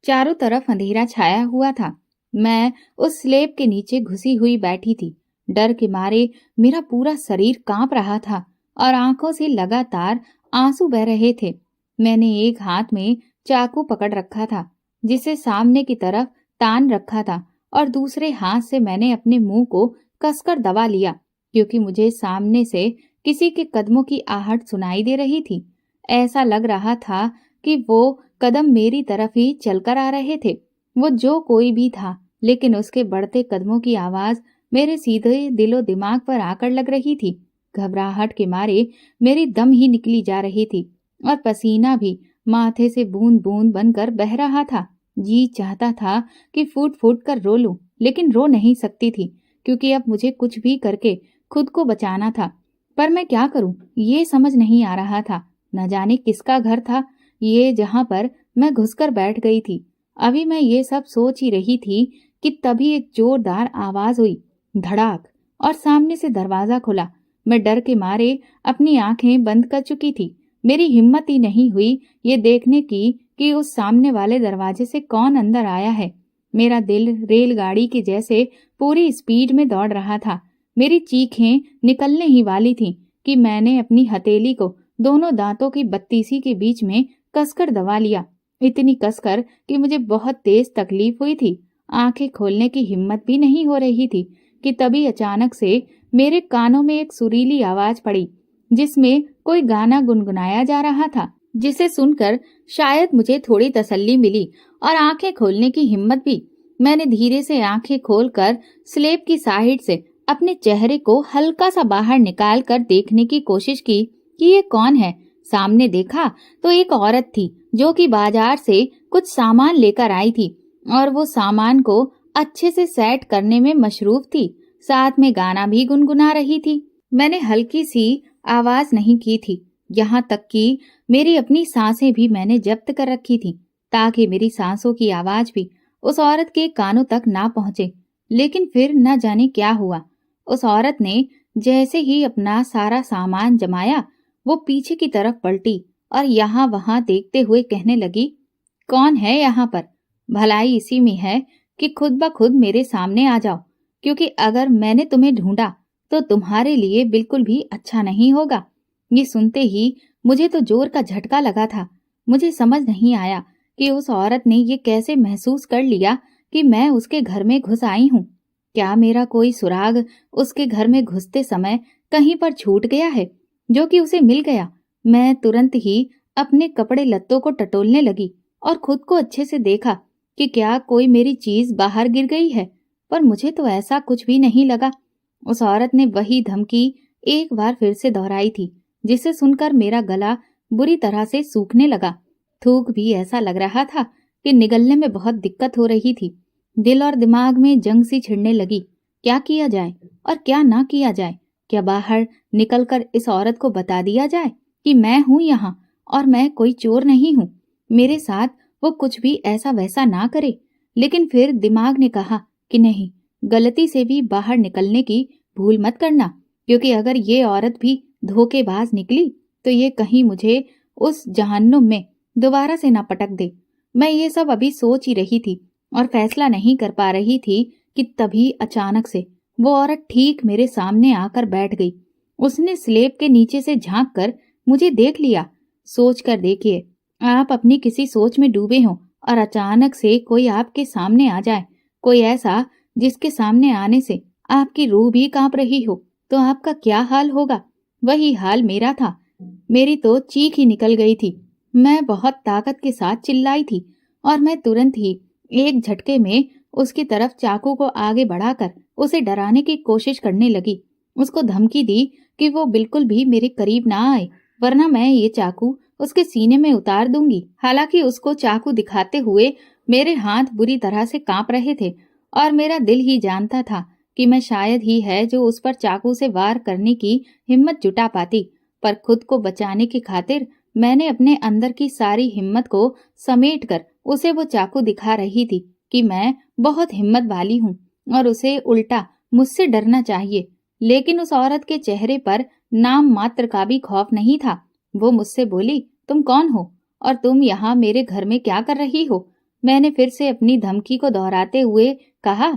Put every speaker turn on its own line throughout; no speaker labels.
चारों तरफ अंधेरा छाया हुआ था। मैं उस स्लेब के नीचे घुसी हुई बैठी थी। डर के मारे मेरा पूरा शरीर कांप रहा था और आंखों से लगातार आंसू बह रहे थे। मैंने एक हाथ में चाकू पकड़ रखा था, जिसे सामने की तरफ तान रखा था, और दूसरे हाथ से मैंने अपने मुंह को कसकर दबा लिया, क्योंकि मुझे सामने से किसी के कदमों की आहट सुनाई दे रही थी। ऐसा लग रहा था कि वो कदम मेरी तरफ ही चलकर आ रहे थे। वो जो कोई भी था, लेकिन उसके बढ़ते कदमों की आवाज मेरे सीधे दिलो दिमाग पर आकर लग रही थी। घबराहट के मारे मेरी दम ही निकली जा रही थी और पसीना भी माथे से बूंद बूंद बनकर बह रहा था। जी चाहता था कि फूट फूट कर रो लूं, लेकिन रो नहीं सकती थी, क्योंकि अब मुझे कुछ भी करके खुद को बचाना था। पर मैं क्या करूं, ये समझ नहीं आ रहा था। न जाने किसका घर था ये जहां पर मैं घुसकर बैठ गई थी। अभी मैं ये सब सोच ही रही थी कि तभी एक जोरदार आवाज हुई, धड़ाक, और सामने से दरवाजा खुला। मैं डर के मारे अपनी आंखें बंद कर चुकी थी। मेरी हिम्मत ही नहीं हुई ये देखने की कि उस सामने वाले दरवाजे से कौन अंदर आया है। मेरा दिल रेलगाड़ी के जैसे पूरी स्पीड में दौड़ रहा था। मेरी चीखें निकलने ही वाली थीं कि मैंने अपनी हथेली को दोनों दांतों की बत्तीसी के बीच में कसकर दबा लिया। इतनी कसकर कि मुझे बहुत तेज तकलीफ हुई थी। आंखें खोलने की हिम्मत भी नहीं हो रही थी कि तभी अचानक से मेरे कानों में एक सुरीली आवाज पड़ी, जिसमें कोई गाना गुनगुनाया जा रहा था, जिसे सुनकर शायद मुझे थोड़ी तसल्ली मिली और आंखें खोलने की हिम्मत भी। मैंने धीरे से आंखें खोलकर स्लेब की साइड से अपने चेहरे को हल्का सा बाहर निकाल कर देखने की कोशिश की कि ये कौन है। सामने देखा तो एक औरत थी, जो कि बाजार से कुछ सामान लेकर आई थी और वो सामान को अच्छे से सेट करने में मशरूफ थी। साथ में गाना भी गुनगुना रही थी। मैंने हल्की सी आवाज नहीं की थी, यहाँ तक कि मेरी अपनी सांसें भी मैंने जब्त कर रखी थी, ताकि मेरी सांसों की आवाज भी उस औरत के कानों तक ना पहुंचे। लेकिन फिर न जाने क्या हुआ। उस औरत ने जैसे ही अपना सारा सामान जमाया, वो पीछे की तरफ पलटी और यहाँ वहां देखते हुए कहने लगी, कौन है यहाँ पर? भलाई इसी में है कि खुद ब खुद मेरे सामने आ जाओ, क्योंकि अगर मैंने तुम्हें ढूंढा तो तुम्हारे लिए बिल्कुल भी अच्छा नहीं होगा। ये सुनते ही मुझे तो जोर का झटका लगा था। मुझे समझ नहीं आया कि उस औरत ने ये कैसे महसूस कर लिया कि मैं उसके घर में घुस आई हूँ। क्या मेरा कोई सुराग उसके घर में घुसते समय कहीं पर छूट गया है, जो कि उसे मिल गया? मैं तुरंत ही अपने कपड़े लत्तों को टटोलने लगी और खुद को अच्छे से देखा कि क्या कोई मेरी चीज बाहर गिर गई है, पर मुझे तो ऐसा कुछ भी नहीं लगा। उस औरत ने वही धमकी एक बार फिर से दोहराई थी, जिसे सुनकर मेरा गला बुरी तरह से सूखने लगा। थूक भी ऐसा लग रहा था कि निगलने में बहुत दिक्कत हो रही थी। दिल और दिमाग में जंग सी छिड़ने लगी। क्या किया जाए और क्या ना किया जाए? क्या बाहर निकलकर इस औरत को बता दिया जाए कि मैं हूं यहाँ और मैं कोई चोर नहीं हूँ? मेरे साथ वो कुछ भी ऐसा वैसा ना करे। लेकिन फिर दिमाग ने कहा कि नहीं, गलती से भी बाहर निकलने की भूल मत करना, क्योंकि अगर ये औरत भी धोखेबाज निकली तो ये कहीं मुझे उस जहन्नुम में दोबारा से ना पटक दे। मैं ये सब अभी सोच ही रही थी और फैसला नहीं कर पा रही थी कि तभी अचानक से वो औरत ठीक मेरे सामने आकर बैठ गई। उसने स्लेब के नीचे से झांक कर मुझे देख लिया। सोच कर देखिए, आप अपनी किसी सोच में डूबे हों और अचानक से कोई आपके सामने आ जाए, कोई ऐसा जिसके सामने आने से आपकी रूह भी कांप रही हो, तो आपका क्या हाल होगा? वही हाल मेरा था। मेरी तो चीख ही निकल गई थी। मैं बहुत ताकत के साथ चिल्लाई थी और मैं तुरंत ही एक झटके में उसकी तरफ चाकू को आगे बढ़ाकर उसे डराने की कोशिश करने लगी। उसको धमकी दी कि वो बिल्कुल भी मेरे करीब ना आए, वरना मैं ये चाकू उसके सीने में उतार दूंगी। हालांकि उसको चाकू दिखाते हुए मेरे हाथ बुरी तरह से कांप रहे थे और मेरा दिल ही जानता था कि मैं शायद ही है जो उस पर चाकू से वार करने की हिम्मत जुटा पाती। पर खुद को बचाने की खातिर मैंने अपने अंदर की सारी हिम्मत को समेट कर उसे वो चाकू दिखा रही थी कि मैं बहुत हिम्मत वाली हूँ और उसे उल्टा मुझसे डरना चाहिए। लेकिन उस औरत के चेहरे पर नाम मात्र का भी खौफ नहीं था। वो मुझसे बोली, तुम कौन हो और तुम यहाँ मेरे घर में क्या कर रही हो? मैंने फिर से अपनी धमकी को दोहराते हुए कहा।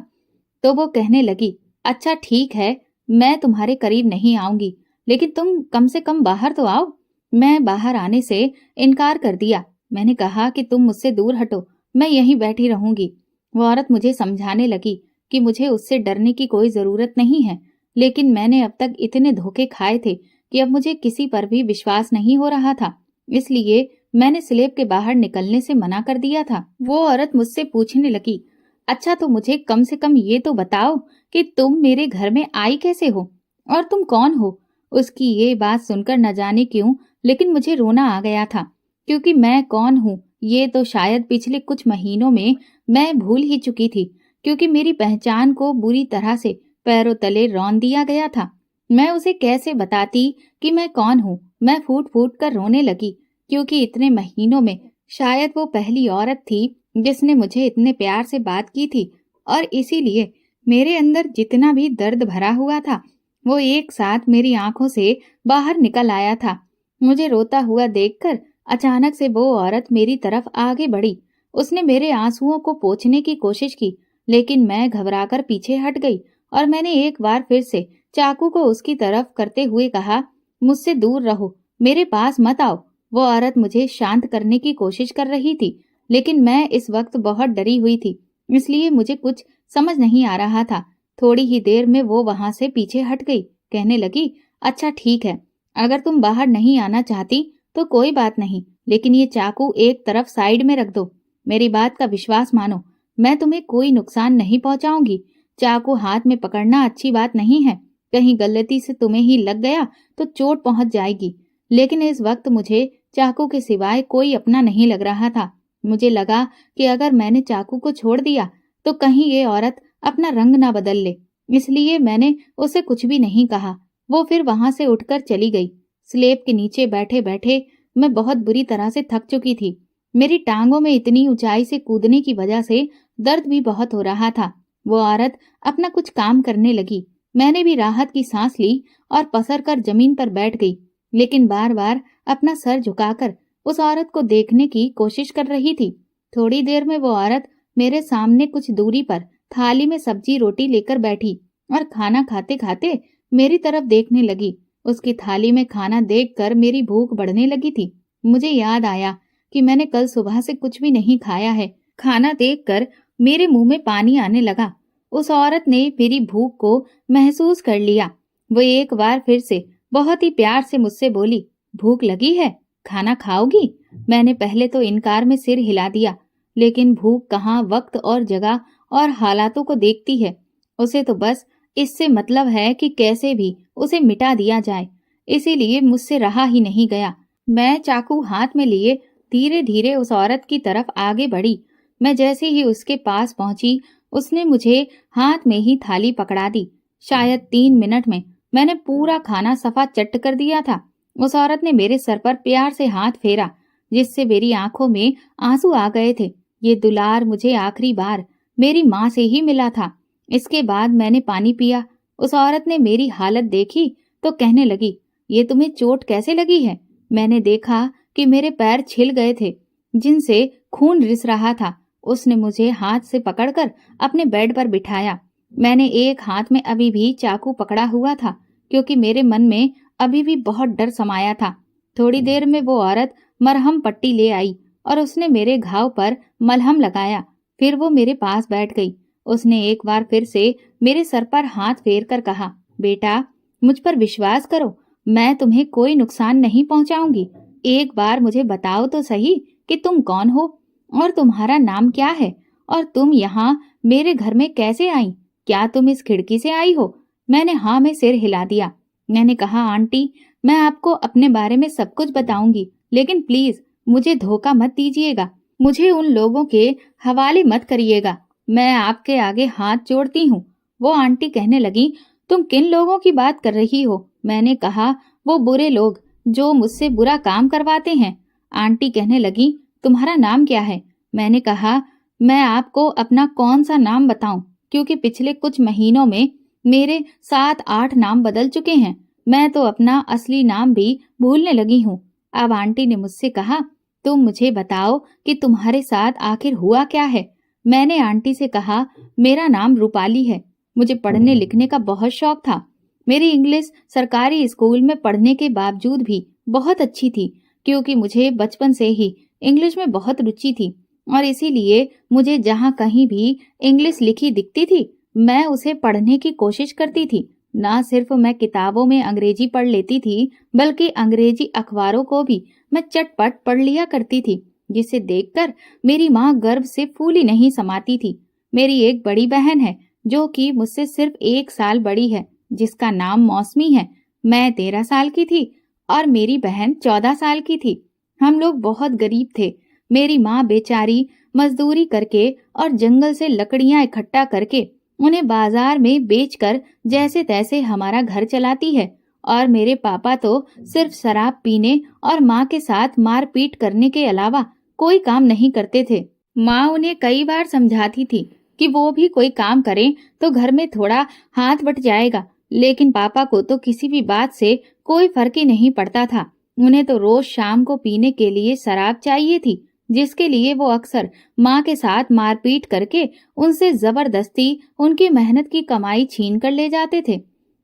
तो वो कहने लगी, अच्छा ठीक है, मैं तुम्हारे करीब नहीं आऊंगी, लेकिन तुम कम से कम बाहर तो आओ। मैं बाहर आने से इनकार कर दिया। मैंने कहा कि तुम मुझसे दूर हटो, मैं यहीं बैठी रहूंगी। वो औरत मुझे समझाने लगी कि मुझे उससे डरने की कोई जरूरत नहीं है, लेकिन मैंने अब तक इतने धोखे खाए थे कि अब मुझे किसी पर भी विश्वास नहीं हो रहा था। इसलिए मैंने स्लेब के बाहर निकलने से मना कर दिया था। वो औरत मुझसे पूछने लगी, अच्छा तो मुझे कम से कम ये तो बताओ कि तुम मेरे घर में आई कैसे हो और तुम कौन हो? उसकी ये बात सुनकर न जाने क्यों, लेकिन मुझे रोना आ गया था, क्योंकि मैं कौन हूँ ये तो शायद पिछले कुछ महीनों में मैं भूल ही चुकी थी, क्योंकि मेरी पहचान को बुरी तरह से पैरों तले रौंद दिया गया था। मैं उसे कैसे बताती कि मैं कौन हूँ? मैं फूट फूट कर रोने लगी, क्योंकि इतने महीनों में शायद वो पहली औरत थी जिसने मुझे इतने प्यार से बात की थी, और इसीलिए मेरे अंदर जितना भी दर्द भरा हुआ था वो एक साथ मेरी आंखों से बाहर निकल आया था। मुझे रोता हुआ देखकर अचानक से वो औरत मेरी तरफ आगे बढ़ी। उसने मेरे आंसुओं को पोंछने की कोशिश की, लेकिन मैं घबराकर पीछे हट गई और मैंने एक बार फिर से चाकू को उसकी तरफ करते हुए कहा, मुझसे दूर रहो, मेरे पास मत आओ। वो औरत मुझे शांत करने की कोशिश कर रही थी, लेकिन मैं इस वक्त बहुत डरी हुई थी, इसलिए मुझे कुछ समझ नहीं आ रहा था। थोड़ी ही देर में वो वहां से पीछे हट गई। कहने लगी, अच्छा ठीक है, अगर तुम बाहर नहीं आना चाहती तो कोई बात नहीं, लेकिन ये चाकू एक तरफ साइड में रख दो। मेरी बात का विश्वास मानो, मैं तुम्हें कोई नुकसान नहीं पहुंचाऊंगी। चाकू हाथ में पकड़ना अच्छी बात नहीं है, कहीं गलती से तुम्हें ही लग गया तो चोट पहुंच जाएगी। लेकिन इस वक्त मुझे चाकू के सिवाय कोई अपना नहीं लग रहा था। मुझे लगा कि अगर मैंने चाकू को छोड़ दिया तो कहीं ये औरत अपना रंग ना बदल ले, इसलिए मैंने उसे कुछ भी नहीं कहा। वो फिर वहां से उठकर चली गई। स्लेब के नीचे बैठे बैठे मैं बहुत बुरी तरह से थक चुकी थी। मेरी टांगों में इतनी ऊंचाई से कूदने की वजह से दर्द भी बहुत हो रहा था। वो औरत अपना कुछ काम करने लगी। मैंने भी राहत की सांस ली और पसर कर जमीन पर बैठ गई, लेकिन बार बार अपना सर झुकाकर उस औरत को देखने की कोशिश कर रही थी। थोड़ी देर में वो औरत मेरे सामने कुछ दूरी पर थाली में सब्जी रोटी लेकर बैठी और खाना खाते खाते मेरी तरफ देखने लगी। उसकी थाली में खाना देखकर मेरी भूख बढ़ने लगी थी। मुझे याद आया कि मैंने कल सुबह से कुछ भी नहीं खाया है। खाना देखकर मेरे मुंह में पानी आने लगा। उस औरत ने मेरी भूख को महसूस कर लिया। वो एक बार फिर से बहुत ही प्यार से मुझसे बोली, भूख लगी है, खाना खाओगी? मैंने पहले तो इनकार में सिर हिला दिया, लेकिन भूख कहाँ वक्त और जगह और हालातों को देखती है। उसे तो बस इससे मतलब है कि कैसे भी उसे मिटा दिया जाए, इसीलिए मुझसे रहा ही नहीं गया। मैं चाकू हाथ में लिए धीरे धीरे उस औरत की तरफ आगे बढ़ी। मैं जैसे ही उसके पास पहुंची, उसने मुझे हाथ में ही थाली पकड़ा दी। शायद 3 मिनट में मैंने पूरा खाना सफा चट कर दिया था। उस औरत ने मेरे सर पर प्यार से हाथ फेरा, जिससे मेरी आंखों में आंसू आ गए थे। ये दुलार मुझे आखिरी बार मेरी माँ से ही मिला था। इसके बाद मैंने पानी पिया। उस औरत ने मेरी हालत देखी तो कहने लगी, ये तुम्हें चोट कैसे लगी है? मैंने देखा कि मेरे पैर छिल गए थे, जिनसे खून रिस रहा था। उसने मुझे हाथ से पकड़कर अपने बेड पर बिठाया। मैंने एक हाथ में अभी भी चाकू पकड़ा हुआ था, क्योंकि मेरे मन में अभी भी बहुत डर समाया था। थोड़ी देर में वो औरत मरहम पट्टी ले आई और उसने मेरे घाव पर मलहम लगाया। फिर वो मेरे पास बैठ गई। उसने एक बार फिर से मेरे सर पर हाथ फेर कर कहा, बेटा, मुझ पर विश्वास करो, मैं तुम्हें कोई नुकसान नहीं पहुंचाऊंगी। एक बार मुझे बताओ तो सही कि तुम कौन हो और तुम्हारा नाम क्या है, और तुम यहाँ मेरे घर में कैसे आई? क्या तुम इस खिड़की से आई हो? मैंने हाँ में सिर हिला दिया। मैंने कहा, आंटी, मैं आपको अपने बारे में सब कुछ बताऊंगी, लेकिन प्लीज मुझे धोखा मत दीजिएगा, मुझे उन लोगों के हवाले मत करिएगा, मैं आपके आगे हाथ जोड़ती हूँ। वो आंटी कहने लगी, तुम किन लोगों की बात कर रही हो? मैंने कहा, वो बुरे लोग जो मुझसे बुरा काम करवाते हैं। आंटी कहने लगी, तुम्हारा नाम क्या है? मैंने कहा, मैं आपको अपना कौन सा नाम बताऊं, क्योंकि पिछले कुछ महीनों में मेरे 7-8 नाम बदल चुके हैं। मैं तो अपना असली नाम भी भूलने लगी हूँ। अब आंटी ने मुझसे कहा, तुम मुझे बताओ कि तुम्हारे साथ आखिर हुआ क्या है। मैंने आंटी से कहा, मेरा नाम रूपाली है। मुझे पढ़ने लिखने का बहुत शौक था। मेरी इंग्लिश सरकारी स्कूल में पढ़ने के बावजूद भी बहुत अच्छी थी, क्योंकि मुझे बचपन से ही इंग्लिश में बहुत रुचि थी और इसीलिए मुझे जहाँ कहीं भी इंग्लिश लिखी दिखती थी, मैं उसे पढ़ने की कोशिश करती थी। ना सिर्फ मैं किताबों में अंग्रेजी पढ़ लेती थी, बल्कि अंग्रेजी अखबारों को भी मैं चटपट पढ़ लिया करती थी, जिसे देखकर मेरी माँ गर्व से फूली नहीं समाती थी। मेरी एक बड़ी बहन है जो कि मुझसे सिर्फ 1 साल बड़ी है, जिसका नाम मौसमी है। मैं 13 साल की थी और मेरी बहन 14 साल की थी। हम लोग बहुत गरीब थे। मेरी माँ बेचारी मजदूरी करके और जंगल से लकड़ियां इकट्ठा करके उन्हें बाजार में बेचकर जैसे तैसे हमारा घर चलाती है, और मेरे पापा तो सिर्फ शराब पीने और माँ के साथ मारपीट करने के अलावा कोई काम नहीं करते थे। माँ उन्हें कई बार समझाती थी कि वो भी कोई काम करें तो घर में थोड़ा हाथ बट जाएगा, लेकिन पापा को तो किसी भी बात से कोई फर्क ही नहीं पड़ता था। उन्हें तो रोज शाम को पीने के लिए शराब चाहिए थी, जिसके लिए वो अक्सर माँ के साथ मारपीट करके उनसे जबरदस्ती उनकी मेहनत की कमाई छीन कर ले जाते थे।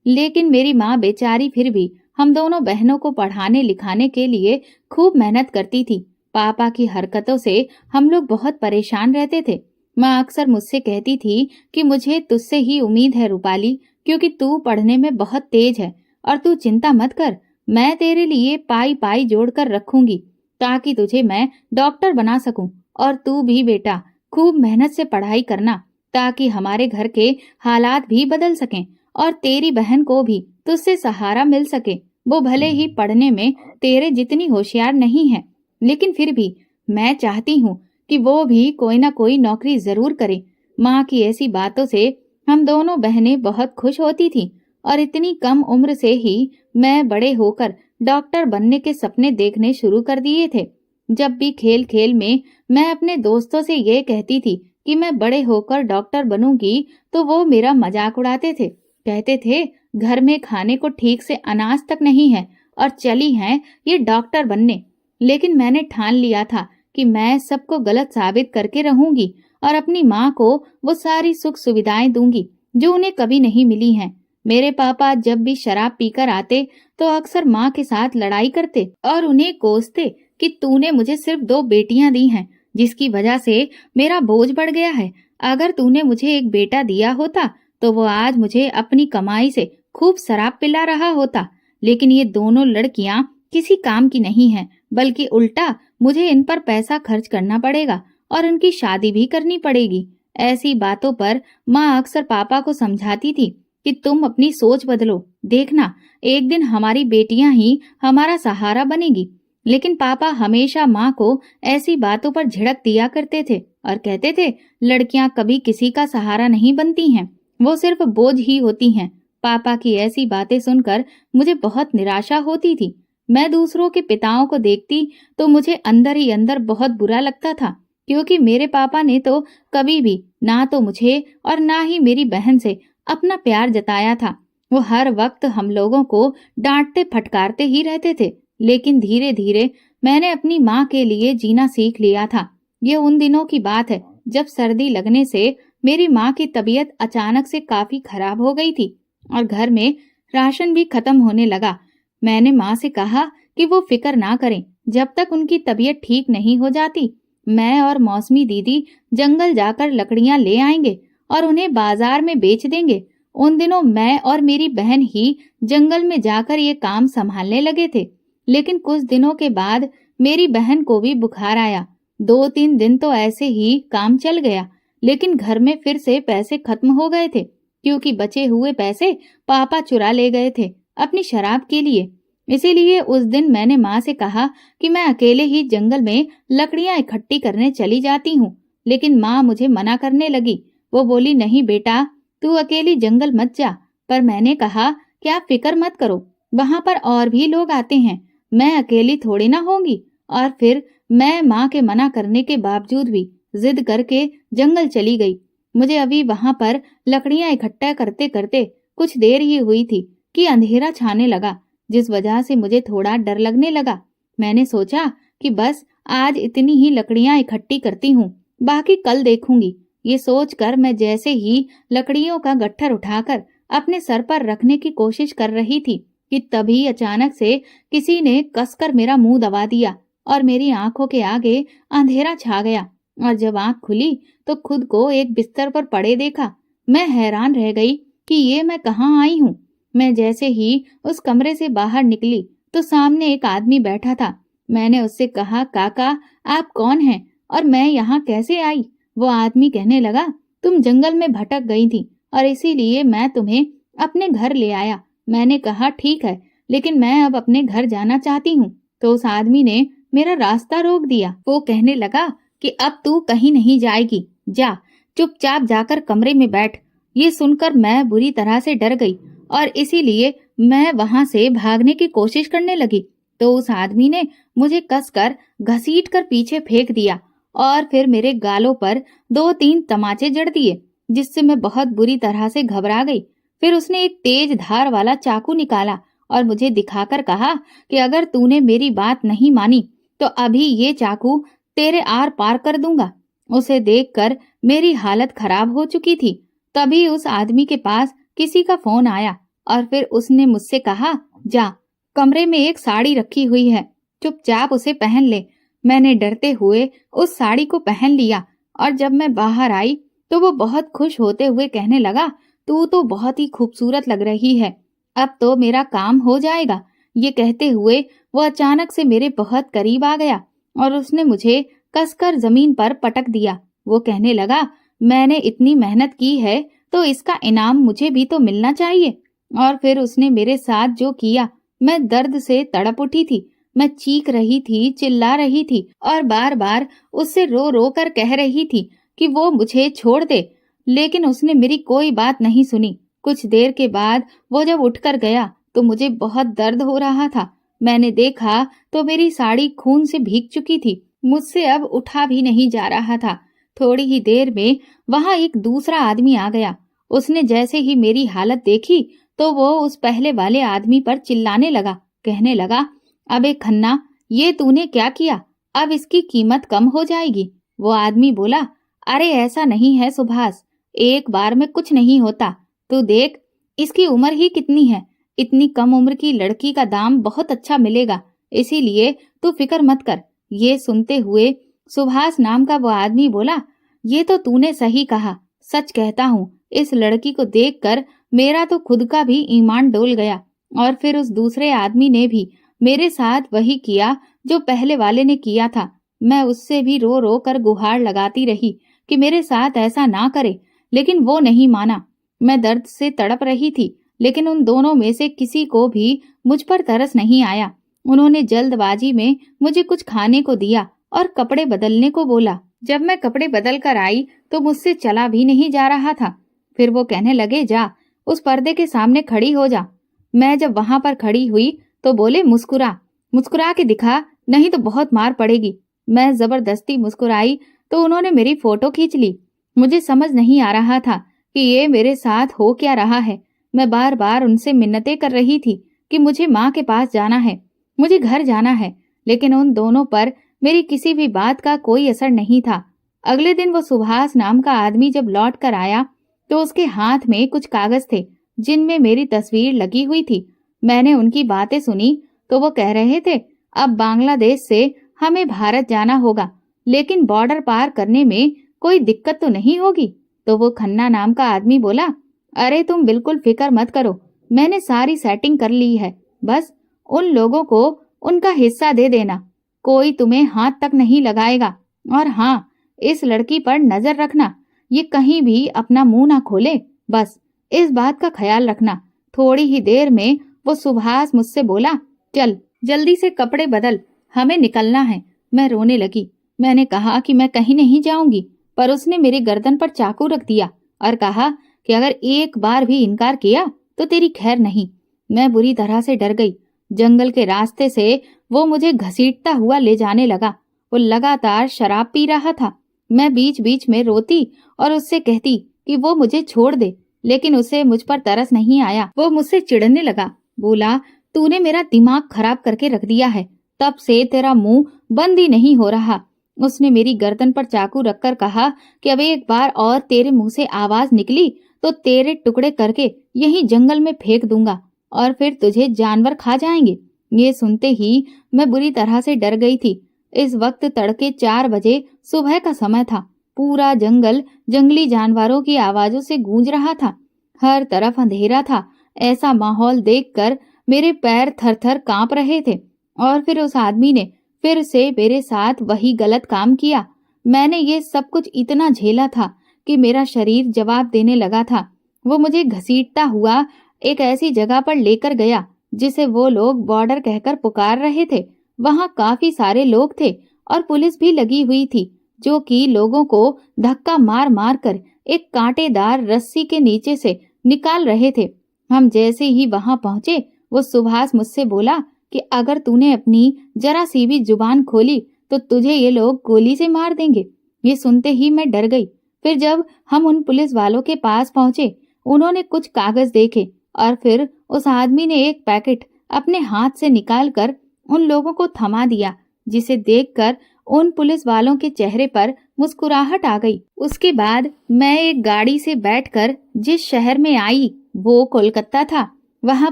लेकिन मेरी माँ बेचारी फिर भी हम दोनों बहनों को पढ़ाने लिखाने के लिए खूब मेहनत करती थी। पापा की हरकतों से हम लोग बहुत परेशान रहते थे। माँ अक्सर मुझसे कहती थी कि मुझे तुझसे ही उम्मीद है रूपाली, क्योंकि तू पढ़ने में बहुत तेज है और तू चिंता मत कर, मैं तेरे लिए पाई पाई जोड़ कर रखूंगी ताकि तुझे मैं डॉक्टर बना सकूं। और तू भी बेटा खूब मेहनत से पढ़ाई करना, ताकि हमारे घर के हालात भी बदल सकें और तेरी बहन को भी तुझसे सहारा मिल सके। वो भले ही पढ़ने में तेरे जितनी होशियार नहीं है, लेकिन फिर भी मैं चाहती हूँ कि वो भी कोई ना कोई नौकरी जरूर करे। माँ की ऐसी बातों से हम दोनों बहनें बहुत खुश होती थीं और इतनी कम उम्र से ही मैं बड़े होकर डॉक्टर बनने के सपने देखने शुरू कर दिए थे। जब भी खेल खेल में मैं अपने दोस्तों से ये कहती थी कि मैं बड़े होकर डॉक्टर बनूंगी, तो वो मेरा मजाक उड़ाते थे। कहते थे, घर में खाने को ठीक से अनाज तक नहीं है और चली हैं ये डॉक्टर बनने। लेकिन मैंने ठान लिया था कि मैं सबको गलत साबित करके रहूंगी और अपनी माँ को वो सारी सुख सुविधाएं दूंगी जो उन्हें कभी नहीं मिली हैं। मेरे पापा जब भी शराब पीकर आते तो अक्सर माँ के साथ लड़ाई करते और उन्हें कोसते कि तूने मुझे सिर्फ 2 बेटियां दी हैं, जिसकी वजह से मेरा बोझ बढ़ गया है। अगर तूने मुझे एक बेटा दिया होता तो वो आज मुझे अपनी कमाई से खूब शराब पिला रहा होता। लेकिन ये दोनों लड़कियां किसी काम की नहीं हैं, बल्कि उल्टा मुझे इन पर पैसा खर्च करना पड़ेगा और उनकी शादी भी करनी पड़ेगी। ऐसी बातों पर माँ अक्सर पापा को समझाती थी कि तुम अपनी सोच बदलो, देखना एक दिन हमारी बेटियां ही हमारा सहारा बनेगी। लेकिन पापा हमेशा माँ को ऐसी बातों पर झिड़क दिया करते थे और कहते थे, लड़कियां कभी किसी का सहारा नहीं बनती हैं, वो सिर्फ बोझ ही होती हैं। पापा की ऐसी बातें सुनकर मुझे बहुत निराशा होती थी। मैं दूसरों के पिताओं को देखती तो मुझे अंदर ही अंदर बहुत बुरा लगता था, क्योंकि मेरे पापा ने तो कभी भी ना तो मुझे और ना ही मेरी बहन से अपना प्यार जताया था। वो हर वक्त हम लोगों को डांटते फटकारते ही रहते थे। लेकिन धीरे धीरे मैंने अपनी माँ के लिए जीना सीख लिया था। ये उन दिनों की बात है जब सर्दी लगने से मेरी माँ की तबीयत अचानक से काफी खराब हो गई थी और घर में राशन भी खत्म होने लगा। मैंने माँ से कहा कि वो फिक्र ना करें, जब तक उनकी तबीयत ठीक नहीं हो जाती मैं और मौसमी दीदी जंगल जाकर लकड़ियां ले आएंगे और उन्हें बाजार में बेच देंगे। उन दिनों मैं और मेरी बहन ही जंगल में जाकर ये काम संभालने लगे थे। लेकिन कुछ दिनों के बाद मेरी बहन को भी बुखार आया। 2-3 दिन तो ऐसे ही काम चल गया, लेकिन घर में फिर से पैसे खत्म हो गए थे, क्योंकि बचे हुए पैसे पापा चुरा ले गए थे अपनी शराब के लिए। इसीलिए उस दिन मैंने माँ से कहा कि मैं अकेले ही जंगल में लकड़ियां इकट्ठी करने चली जाती हूँ। लेकिन माँ मुझे मना करने लगी। वो बोली, नहीं बेटा, तू अकेली जंगल मत जा। पर मैंने कहा कि आप फिक्र मत करो, वहाँ पर और भी लोग आते हैं, मैं अकेली थोड़ी ना होंगी। और फिर मैं माँ के मना करने के बावजूद भी जिद करके जंगल चली गई। मुझे अभी वहाँ पर लकड़ियां इकट्ठा करते करते कुछ देर ही हुई थी कि अंधेरा छाने लगा, जिस वजह से मुझे थोड़ा डर लगने लगा। मैंने सोचा कि बस आज इतनी ही लकड़ियां इकट्ठी करती हूँ, बाकी कल देखूंगी। ये सोचकर मैं जैसे ही लकड़ियों का गट्ठर उठाकर अपने सर पर रखने की कोशिश कर रही थी कि तभी अचानक से किसी ने कसकर मेरा मुंह दबा दिया और मेरी आंखों के आगे अंधेरा छा गया। और जब आंख खुली तो खुद को एक बिस्तर पर पड़े देखा। मैं हैरान रह गई कि ये मैं कहाँ आई हूँ। मैं जैसे ही उस कमरे से बाहर निकली तो सामने एक आदमी बैठा था। मैंने उससे कहा, काका आप कौन हैं और मैं यहाँ कैसे आई? वो आदमी कहने लगा, तुम जंगल में भटक गई थी और इसीलिए मैं तुम्हें अपने घर ले आया। मैंने कहा ठीक है, लेकिन मैं अब अपने घर जाना चाहती हूँ। तो उस आदमी ने मेरा रास्ता रोक दिया। वो कहने लगा कि अब तू कहीं नहीं जाएगी, जा चुपचाप जाकर कमरे में बैठ। ये सुनकर मैं बुरी तरह से डर गई और इसीलिए मैं वहां से भागने की कोशिश करने लगी। तो उस आदमी ने मुझे कसकर घसीटकर पीछे फेंक दिया और फिर मेरे गालों पर 2-3 तमाचे जड़ दिए, जिससे मैं बहुत बुरी तरह से घबरा गई। फिर उसने एक तेज धार वाला चाकू निकाला और मुझे दिखाकर कहा कि अगर तूने मेरी बात नहीं मानी तो अभी ये चाकू तेरे आर पार कर दूंगा। उसे देखकर मेरी हालत खराब हो चुकी थी। तभी उस आदमी के पास किसी का फोन आया और फिर उसने मुझसे कहा, जा कमरे में एक साड़ी रखी हुई है, चुपचाप उसे पहन ले। मैंने डरते हुए उस साड़ी को पहन लिया और जब मैं बाहर आई तो वो बहुत खुश होते हुए कहने लगा, तू तो बहुत ही खूबसूरत लग रही है, अब तो मेरा काम हो जाएगा। ये कहते हुए वो अचानक से मेरे बहुत करीब आ गया और उसने मुझे कसकर जमीन पर पटक दिया। वो कहने लगा, मैंने इतनी मेहनत की है तो इसका इनाम मुझे भी तो मिलना चाहिए। और फिर उसने मेरे साथ जो किया, मैं दर्द से तड़प उठी थी। मैं चीख रही थी, चिल्ला रही थी और बार बार उससे रो रो कर कह रही थी कि वो मुझे छोड़ दे, लेकिन उसने मेरी कोई बात नहीं सुनी। कुछ देर के बाद वो जब उठकर गया तो मुझे बहुत दर्द हो रहा था। मैंने देखा तो मेरी साड़ी खून से भीग चुकी थी, मुझसे अब उठा भी नहीं जा रहा था। थोड़ी ही देर में वहां एक दूसरा आदमी आ गया। उसने जैसे ही मेरी हालत देखी तो वो उस पहले वाले आदमी पर चिल्लाने लगा, कहने लगा, अबे खन्ना, ये तूने क्या किया? अब इसकी कीमत कम हो जाएगी। वो आदमी बोला, अरे ऐसा नहीं है सुभाष, एक बार में कुछ नहीं होता। तू देख, इसकी उम्र ही कितनी है, इतनी कम उम्र की लड़की का दाम बहुत अच्छा मिलेगा, इसीलिए तू फिक्र मत कर। ये सुनते हुए सुभाष नाम का वो आदमी बोला, ये तो तूने सही कहा, सच कहता हूँ, इस लड़की को देखकर मेरा तो खुद का भी ईमान डोल गया। और फिर उस दूसरे आदमी ने भी मेरे साथ वही किया जो पहले वाले ने किया था। मैं उससे भी रो रो कर गुहार लगाती रही कि मेरे साथ ऐसा ना करे, लेकिन वो नहीं माना। मैं दर्द से तड़प रही थी, लेकिन उन दोनों में से किसी को भी मुझ पर तरस नहीं आया। उन्होंने जल्दबाजी में मुझे कुछ खाने को दिया और कपड़े बदलने को बोला। जब मैं कपड़े बदल कर आई तो मुझसे चला भी नहीं जा रहा था। फिर वो कहने लगे, जा उस पर्दे के सामने खड़ी हो जा। मैं जब वहां पर खड़ी हुई तो बोले, मुस्कुरा मुस्कुरा के दिखा, नहीं तो बहुत मार पड़ेगी। मैं जबरदस्ती मुस्कुराई तो उन्होंने मेरी फोटो खींच ली। मुझे समझ नहीं आ रहा था कि ये मेरे साथ हो क्या रहा है। मैं बार बार उनसे मिन्नतें कर रही थी कि मुझे माँ के पास जाना है, मुझे घर जाना है, लेकिन उन दोनों पर मेरी किसी भी बात का कोई असर नहीं था। अगले दिन वो सुभाष नाम का आदमी जब लौट कर आया तो उसके हाथ में कुछ कागज थे जिनमें मेरी तस्वीर लगी हुई थी। मैंने उनकी बातें सुनी तो वो कह रहे थे, अब बांग्लादेश से हमें भारत जाना होगा, लेकिन बॉर्डर पार करने में कोई दिक्कत तो नहीं होगी। तो वो खन्ना नाम का आदमी बोला, अरे तुम बिल्कुल फिक्र मत करो, मैंने सारी सेटिंग कर ली है, बस उन लोगों को उनका हिस्सा दे देना, कोई तुम्हें हाथ तक नहीं लगाएगा। और हाँ, इस लड़की पर नजर रखना, ये कहीं भी अपना मुंह ना खोले, बस इस बात का ख्याल रखना। थोड़ी ही देर में वो सुभाष मुझसे बोला, चल जल्दी से कपड़े बदल, हमें निकलना है। मैं रोने लगी। मैंने कहा कि मैं कहीं नहीं जाऊंगी, पर उसने मेरी गर्दन पर चाकू रख दिया और कहा कि अगर एक बार भी इनकार किया तो तेरी खैर नहीं। मैं बुरी तरह से डर गई। जंगल के रास्ते से वो मुझे घसीटता हुआ ले जाने लगा। वो लगातार शराब पी रहा था। मैं बीच बीच में रोती और उससे कहती कि वो मुझे छोड़ दे, लेकिन उसे मुझ पर तरस नहीं आया। वो मुझसे चिढ़ने लगा, बोला, तूने मेरा दिमाग खराब करके रख दिया है, तब से तेरा मुंह बंद ही नहीं हो रहा। उसने मेरी गर्दन पर चाकू रखकर कहा कि अब एक बार और तेरे मुंह से आवाज निकली तो तेरे टुकड़े करके यहीं जंगल में फेंक दूंगा और फिर तुझे जानवर खा जाएंगे। ये सुनते ही मैं बुरी तरह से डर गई थी। इस वक्त तड़के 4 बजे सुबह का समय था। पूरा जंगल जंगली जानवरों की आवाजों से गूंज रहा था। हर तरफ अंधेरा था। ऐसा माहौल देखकर मेरे पैर थर-थर कांप रहे थे। और फिर उस आदमी ने फिर से मेरे साथ वही गलत काम किया। मैंने ये सब कुछ इतना झेला था कि मेरा शरीर जवाब देने लगा था। वो मुझे घसीटता हुआ एक ऐसी जगह पर लेकर गया जिसे वो लोग बॉर्डर कहकर पुकार रहे थे। वहां काफी सारे लोग थे और पुलिस भी लगी हुई थी, जो कि लोगों को धक्का मार मार कर एक कांटेदार रस्सी के नीचे से निकाल रहे थे। हम जैसे ही वहां पहुंचे, वो सुभाष मुझसे बोला कि अगर तूने अपनी जरा सी भी जुबान खोली तो तुझे ये लोग गोली से मार देंगे। ये सुनते ही मैं डर गई। फिर जब हम उन पुलिस वालों के पास पहुंचे, उन्होंने कुछ कागज देखे और फिर उस आदमी ने एक पैकेट अपने हाथ से निकालकर उन लोगों को थमा दिया, जिसे देखकर उन पुलिस वालों के चेहरे पर मुस्कुराहट आ गई। उसके बाद मैं एक गाड़ी से बैठकर जिस शहर में आई वो कोलकाता था। वहां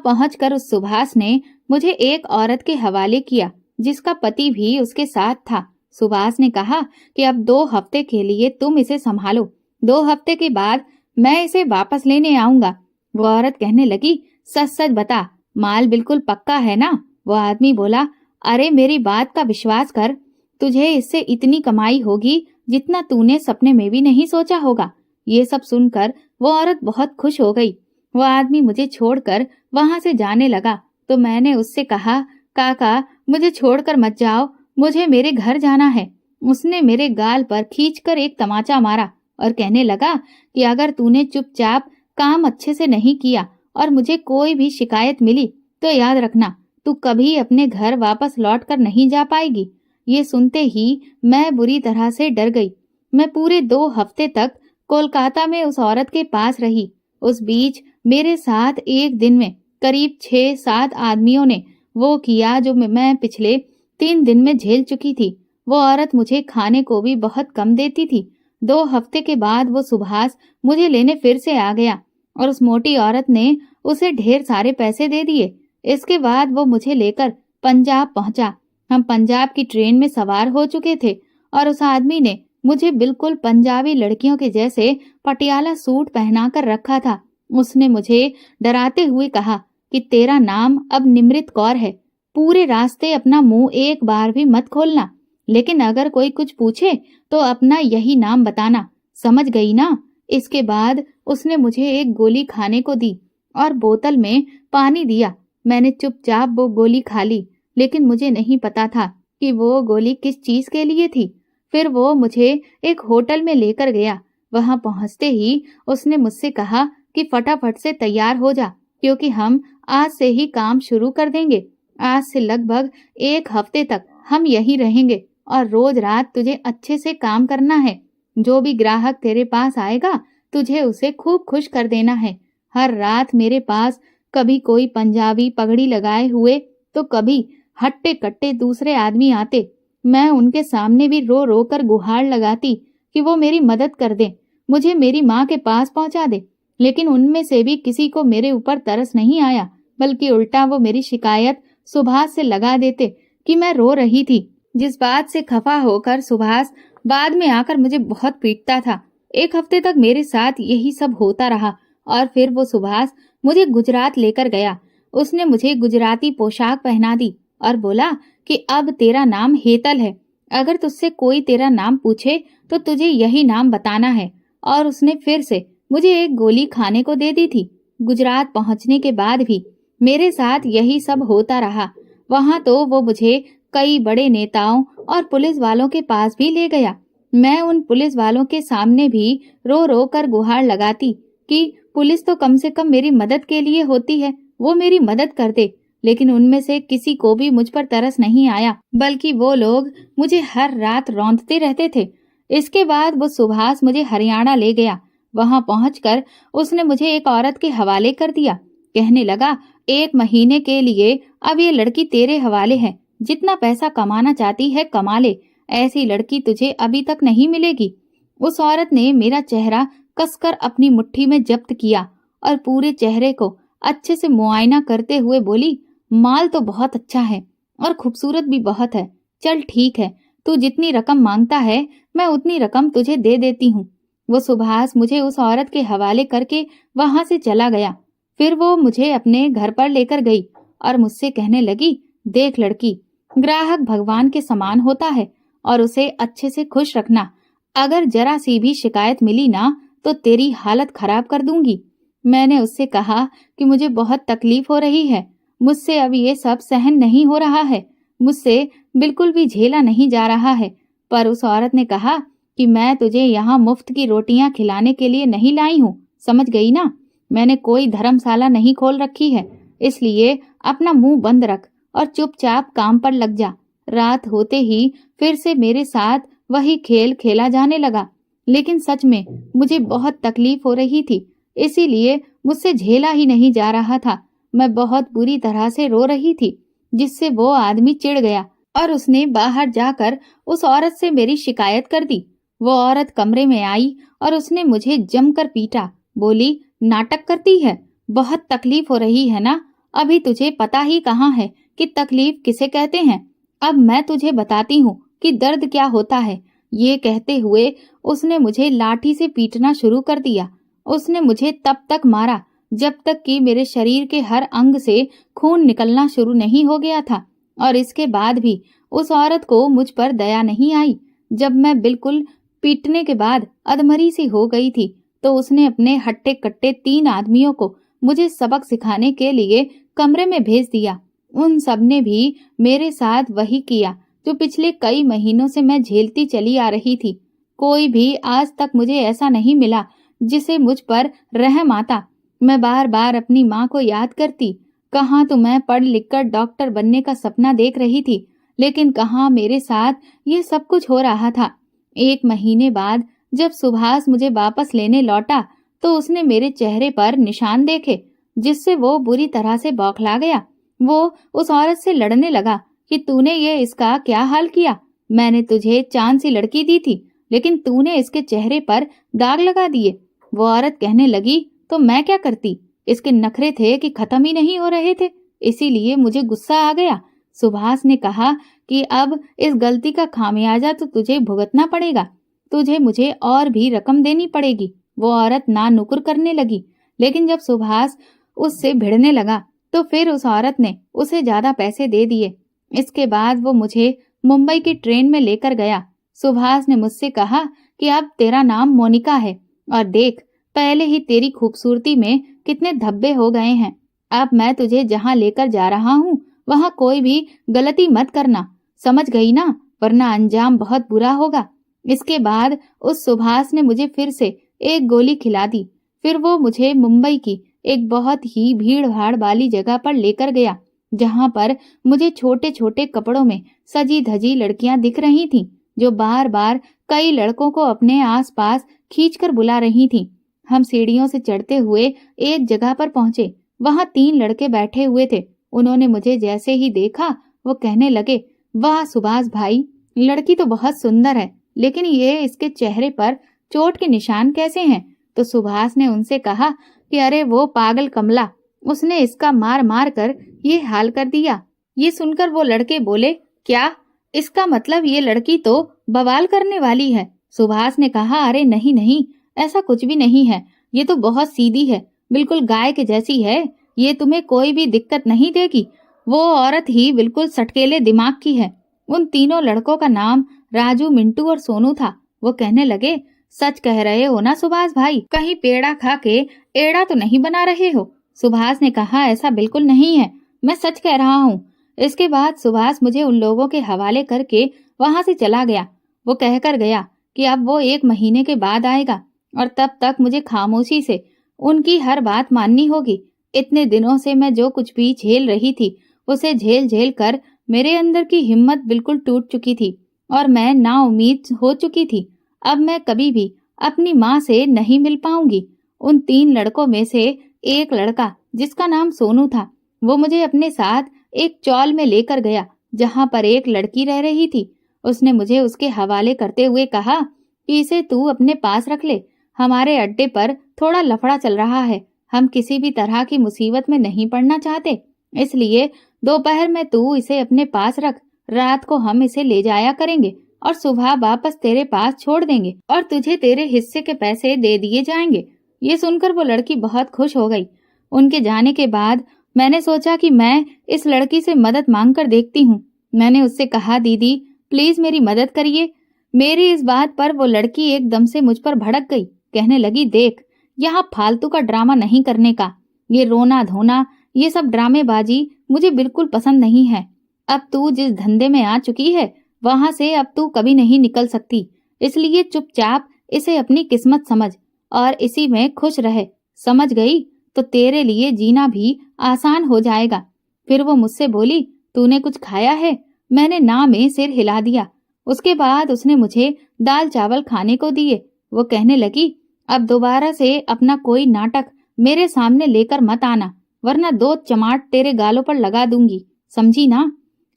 पहुंचकर उस सुभाष ने मुझे एक औरत के हवाले किया जिसका पति भी उसके साथ था। सुभाष ने कहा कि अब 2 हफ्ते के लिए तुम इसे संभालो, 2 हफ्ते के बाद मैं इसे वापस लेने आऊंगा। वो औरत कहने लगी, सच सच बता, माल बिल्कुल पक्का है ना? वो आदमी बोला, अरे मेरी बात का विश्वास कर, तुझे इससे इतनी कमाई होगी जितना तूने सपने में भी नहीं सोचा होगा। ये सब सुनकर वो औरत बहुत खुश हो गई। वो आदमी मुझे छोड़कर वहां से जाने लगा तो मैंने उससे कहा, काका मुझे छोड़कर मत जाओ, मुझे मेरे घर जाना है। उसने मेरे गाल पर खींचकर एक तमाचा मारा और कहने लगा कि अगर तूने चुपचाप काम अच्छे से नहीं किया और मुझे कोई भी शिकायत मिली तो याद रखना, तू कभी अपने घर वापस लौट कर नहीं जा पाएगी। ये सुनते ही मैं बुरी तरह से डर गई। मैं पूरे 2 हफ्ते तक कोलकाता में उस औरत के पास रही। उस बीच मेरे साथ एक दिन में करीब 6-7 आदमियों ने वो किया जो मैं पिछले 3 दिन में झेल चुकी थी। वो औरत मुझे खाने को भी बहुत कम देती थी। 2 हफ्ते के बाद वो सुभाष मुझे लेने फिर से आ गया और उस मोटी औरत ने उसे ढेर सारे पैसे दे दिए। इसके बाद वो मुझे लेकर पंजाब पहुंचा। हम पंजाब की ट्रेन में सवार हो चुके थे और उस आदमी ने मुझे बिल्कुल पंजाबी लड़कियों के जैसे पटियाला सूट पहना कर रखा था। उसने मुझे डराते हुए कहा कि तेरा नाम अब निमृत कौर है। पूरे रास्ते अपना मुंह एक बार भी मत खोलना, लेकिन अगर कोई कुछ पूछे तो अपना यही नाम बताना, समझ गई ना? इसके बाद उसने मुझे एक गोली खाने को दी और बोतल में पानी दिया। मैंने चुपचाप वो गोली खा ली, लेकिन मुझे नहीं पता था कि वो गोली किस चीज के लिए थी। फिर वो मुझे एक होटल में लेकर गया। वहां पहुंचते ही उसने मुझसे कहा कि फटाफट से तैयार हो जा, क्योंकि हम आज से ही काम शुरू कर देंगे। आज से लगभग 1 हफ्ते तक हम यहीं रहेंगे और रोज रात तुझे अच्छे से काम करना है। जो भी ग्राहक तेरे पास आएगा तुझे उसे खूब खुश कर देना है। हर रात मेरे पास कभी कोई पंजाबी पगड़ी लगाए हुए तो कभी हट्टे कट्टे दूसरे आदमी आते। मैं उनके सामने भी रो रो कर गुहार लगाती कि वो मेरी मदद कर दे, मुझे मेरी माँ के पास पहुंचा दे। लेकिन उनमें से भी किसी को मेरे ऊपर तरस नहीं आया, बल्कि उल्टा वो मेरी शिकायत सुभाष से लगा देते कि मैं रो रही थी। जिस बात से खफा होकर सुभाष बाद में आकर मुझे बहुत पीटता था। 1 हफ्ते तक मेरे साथ यही सब होता रहा और फिर वो सुभाष मुझे गुजरात लेकर गया। उसने मुझे गुजराती पोशाक पहना दी और बोला कि अब तेरा नाम हेतल है। अगर तुझसे कोई तेरा नाम पूछे तो तुझे यही नाम बताना है। और उसने फिर से मुझे एक गोली खाने को दे दी थी। गुजरात पहुंचने के बाद भी मेरे साथ यही सब होता रहा। वहां तो वो मुझे कई बड़े नेताओं और पुलिस वालों के पास भी ले गया। मैं उन पुलिस वालों के सामने भी रो रो कर गुहार लगाती कि पुलिस तो कम से कम मेरी मदद के लिए होती है, वो मेरी मदद कर दे। लेकिन उनमें से किसी को भी मुझ पर तरस नहीं आया, बल्कि वो लोग मुझे हर रात रौंदते रहते थे। इसके बाद वो सुभाष मुझे हरियाणा ले गया। वहां पहुंचकर उसने मुझे एक औरत के हवाले कर दिया। कहने लगा, 1 महीने के लिए अब ये लड़की तेरे हवाले है, जितना पैसा कमाना चाहती है कमा ले, ऐसी लड़की तुझे अभी तक नहीं मिलेगी। उस औरत ने मेरा चेहरा कसकर अपनी मुट्ठी में जब्त किया और पूरे चेहरे को अच्छे से मुआयना करते हुए बोली, माल तो बहुत अच्छा है और खूबसूरत भी बहुत है। चल ठीक है, तू जितनी रकम मांगता है मैं उतनी रकम तुझे दे देती हूँ। वो सुभाष मुझे उस औरत के हवाले करके वहां से चला गया। फिर वो मुझे अपने घर पर लेकर गई और मुझसे कहने लगी, देख लड़की, ग्राहक भगवान के समान होता है और उसे अच्छे से खुश रखना। अगर जरा सी भी शिकायत मिली ना तो तेरी हालत खराब कर दूंगी। मैंने उससे कहा कि मुझे बहुत तकलीफ हो रही है, मुझसे अब ये सब सहन नहीं हो रहा है, मुझसे बिल्कुल भी झेला नहीं जा रहा है। पर उस औरत ने कहा कि मैं तुझे यहाँ मुफ्त की रोटियां खिलाने के लिए नहीं लाई हूँ, समझ गई ना? मैंने कोई धर्मशाला नहीं खोल रखी है, इसलिए अपना मुंह बंद रख और चुपचाप काम पर लग जा। रात होते ही फिर से मेरे साथ वही खेल खेला जाने लगा, लेकिन सच में मुझे बहुत तकलीफ हो रही थी, इसीलिए मुझसे झेला ही नहीं जा रहा था। मैं बहुत बुरी तरह से रो रही थी, जिससे वो आदमी चिढ़ गया और उसने बाहर जाकर उस औरत से मेरी शिकायत कर दी। वो औरत कमरे में आई और उसने मुझे जमकर पीटा। बोली, नाटक करती है, बहुत तकलीफ हो रही है ना? अभी तुझे पता ही कहाँ है कि तकलीफ किसे कहते हैं। अब मैं तुझे बताती हूँ कि दर्द क्या होता है। ये कहते हुए उसने मुझे लाठी से पीटना शुरू कर दिया। उसने मुझे तब तक मारा जब तक कि मेरे शरीर के हर अंग से खून निकलना शुरू नहीं हो गया था, और इसके बाद भी उस औरत को मुझ पर दया नहीं आई। जब मैं बिल्कुल पीटने के बाद अधमरी सी हो गई थी तो उसने अपने हट्टे कट्टे 3 आदमियों को मुझे सबक सिखाने के लिए कमरे में भेज दिया। उन सब ने भी मेरे साथ वही किया जो पिछले कई महीनों से मैं झेलती चली आ रही थी। कोई भी आज तक मुझे ऐसा नहीं मिला जिसे मुझ पर रहम आता। मैं बार बार अपनी माँ को याद करती। कहाँ तो मैं पढ़ लिखकर डॉक्टर बनने का सपना देख रही थी, लेकिन कहाँ मेरे साथ ये सब कुछ हो रहा था। 1 महीने बाद जब सुभाष मुझे वापस लेने लौटा तो उसने मेरे चेहरे पर निशान देखे, जिससे वो बुरी तरह से बौखला गया। वो उस औरत से लड़ने लगा कि तूने ये इसका क्या हाल किया? मैंने तुझे चांद सी लड़की दी थी, लेकिन तूने इसके चेहरे पर दाग लगा दिए। वो औरत कहने लगी, तो मैं क्या करती? इसके नखरे थे कि खत्म ही नहीं हो रहे थे, इसीलिए मुझे गुस्सा आ गया। सुभाष ने कहा कि अब इस गलती का खामियाजा तो तुझे भुगतना पड़ेगा, तुझे मुझे और भी रकम देनी पड़ेगी। वो औरत ना नुकुर करने लगी, लेकिन जब सुभाष उससे भिड़ने लगा तो फिर उस औरत ने उसे ज्यादा पैसे दे दिए। इसके बाद वो मुझे मुंबई की ट्रेन में लेकर गया। सुभाष ने मुझसे कहा कि अब तेरा नाम मोनिका है, और देख, पहले ही तेरी खूबसूरती में कितने धब्बे हो गए हैं। अब मैं तुझे जहाँ लेकर जा रहा हूँ वहाँ कोई भी गलती मत करना, समझ गई ना? वरना अंजाम बहुत बुरा होगा। इसके बाद उस सुभाष ने मुझे फिर से एक गोली खिला दी। फिर वो मुझे मुंबई की एक बहुत ही भीड़ भाड़ वाली जगह पर लेकर गया, जहाँ पर मुझे छोटे छोटे कपड़ों में सजी धजी लड़कियां दिख रही थीं, जो बार बार कई लड़कों को अपने आसपास खींचकर बुला रही थीं। हम सीढ़ियों से चढ़ते हुए एक जगह पर पहुंचे। वहां 3 लड़के बैठे हुए थे। उन्होंने मुझे जैसे ही देखा वो कहने लगे, वाह सुभाष भाई, लड़की तो बहुत सुंदर है, लेकिन ये इसके चेहरे पर चोट के निशान कैसे हैं? तो सुभाष ने उनसे कहा कि अरे वो पागल कमला, उसने इसका मार मार कर ये हाल कर दिया। ये सुनकर वो लड़के बोले, क्या? इसका मतलब ये लड़की तो बवाल करने वाली है। सुभाष ने कहा, अरे नहीं नहीं, ऐसा कुछ भी नहीं है, ये तो बहुत सीधी है, बिल्कुल गाय के जैसी है, ये तुम्हें कोई भी दिक्कत नहीं देगी। वो औरत ही बिल्कुल सटकेले दिमाग की है। उन तीनों लड़कों का नाम राजू, मिंटू और सोनू था। वो कहने लगे, सच कह रहे हो ना सुभाष भाई, कहीं पेड़ा खा के एड़ा तो नहीं बना रहे हो? सुभाष ने कहा, ऐसा बिल्कुल नहीं है, मैं सच कह रहा हूँ। इसके बाद सुभाष मुझे उन लोगों के हवाले करके वहां से चला गया। वो कहकर गया कि अब वो 1 महीने के बाद आएगा और तब तक मुझे खामोशी से उनकी हर बात माननी होगी। इतने दिनों से मैं जो कुछ भी झेल रही थी उसे झेल झेल कर मेरे अंदर की हिम्मत बिल्कुल टूट चुकी थी और मैं नाउम्मीद हो चुकी थी। अब मैं कभी भी अपनी माँ से नहीं मिल पाऊंगी। उन 3 लड़कों में से एक लड़का जिसका नाम सोनू था, वो मुझे अपने साथ एक चौल में लेकर गया जहाँ पर एक लड़की रह रही थी। उसने मुझे उसके हवाले करते हुए कहा कि इसे तू अपने पास रख ले। हमारे अड्डे पर थोड़ा लफड़ा चल रहा है। हम किसी भी तरह की मुसीबत में नहीं पड़ना चाहते, इसलिए दोपहर में तू इसे अपने पास रख। रात को हम इसे ले जाया करेंगे और सुबह वापस तेरे पास छोड़ देंगे और तुझे तेरे हिस्से के पैसे दे दिए जाएंगे। ये सुनकर वो लड़की बहुत खुश हो गई। उनके जाने के बाद मैंने सोचा कि मैं इस लड़की से मदद मांग कर देखती हूँ। मैंने उससे कहा, दीदी प्लीज मेरी मदद करिए। मेरी इस बात पर वो लड़की एकदम से मुझ पर भड़क गई। कहने लगी, देख यहाँ फालतू का ड्रामा नहीं करने का। ये रोना धोना, ये सब ड्रामेबाजी मुझे बिल्कुल पसंद नहीं है। अब तू जिस धंधे में आ चुकी है वहां से अब तू कभी नहीं निकल सकती, इसलिए चुपचाप इसे अपनी किस्मत समझ और इसी में खुश रहे। समझ गई? तो तेरे लिए जीना भी आसान हो जाएगा। फिर वो मुझसे बोली, तूने कुछ खाया है? मैंने ना में सिर हिला दिया। उसके बाद उसने मुझे दाल चावल खाने को दिए। वो कहने लगी, अब दोबारा से अपना कोई नाटक मेरे सामने लेकर मत आना, वरना 2 चमाट तेरे गालों पर लगा दूंगी, समझी ना?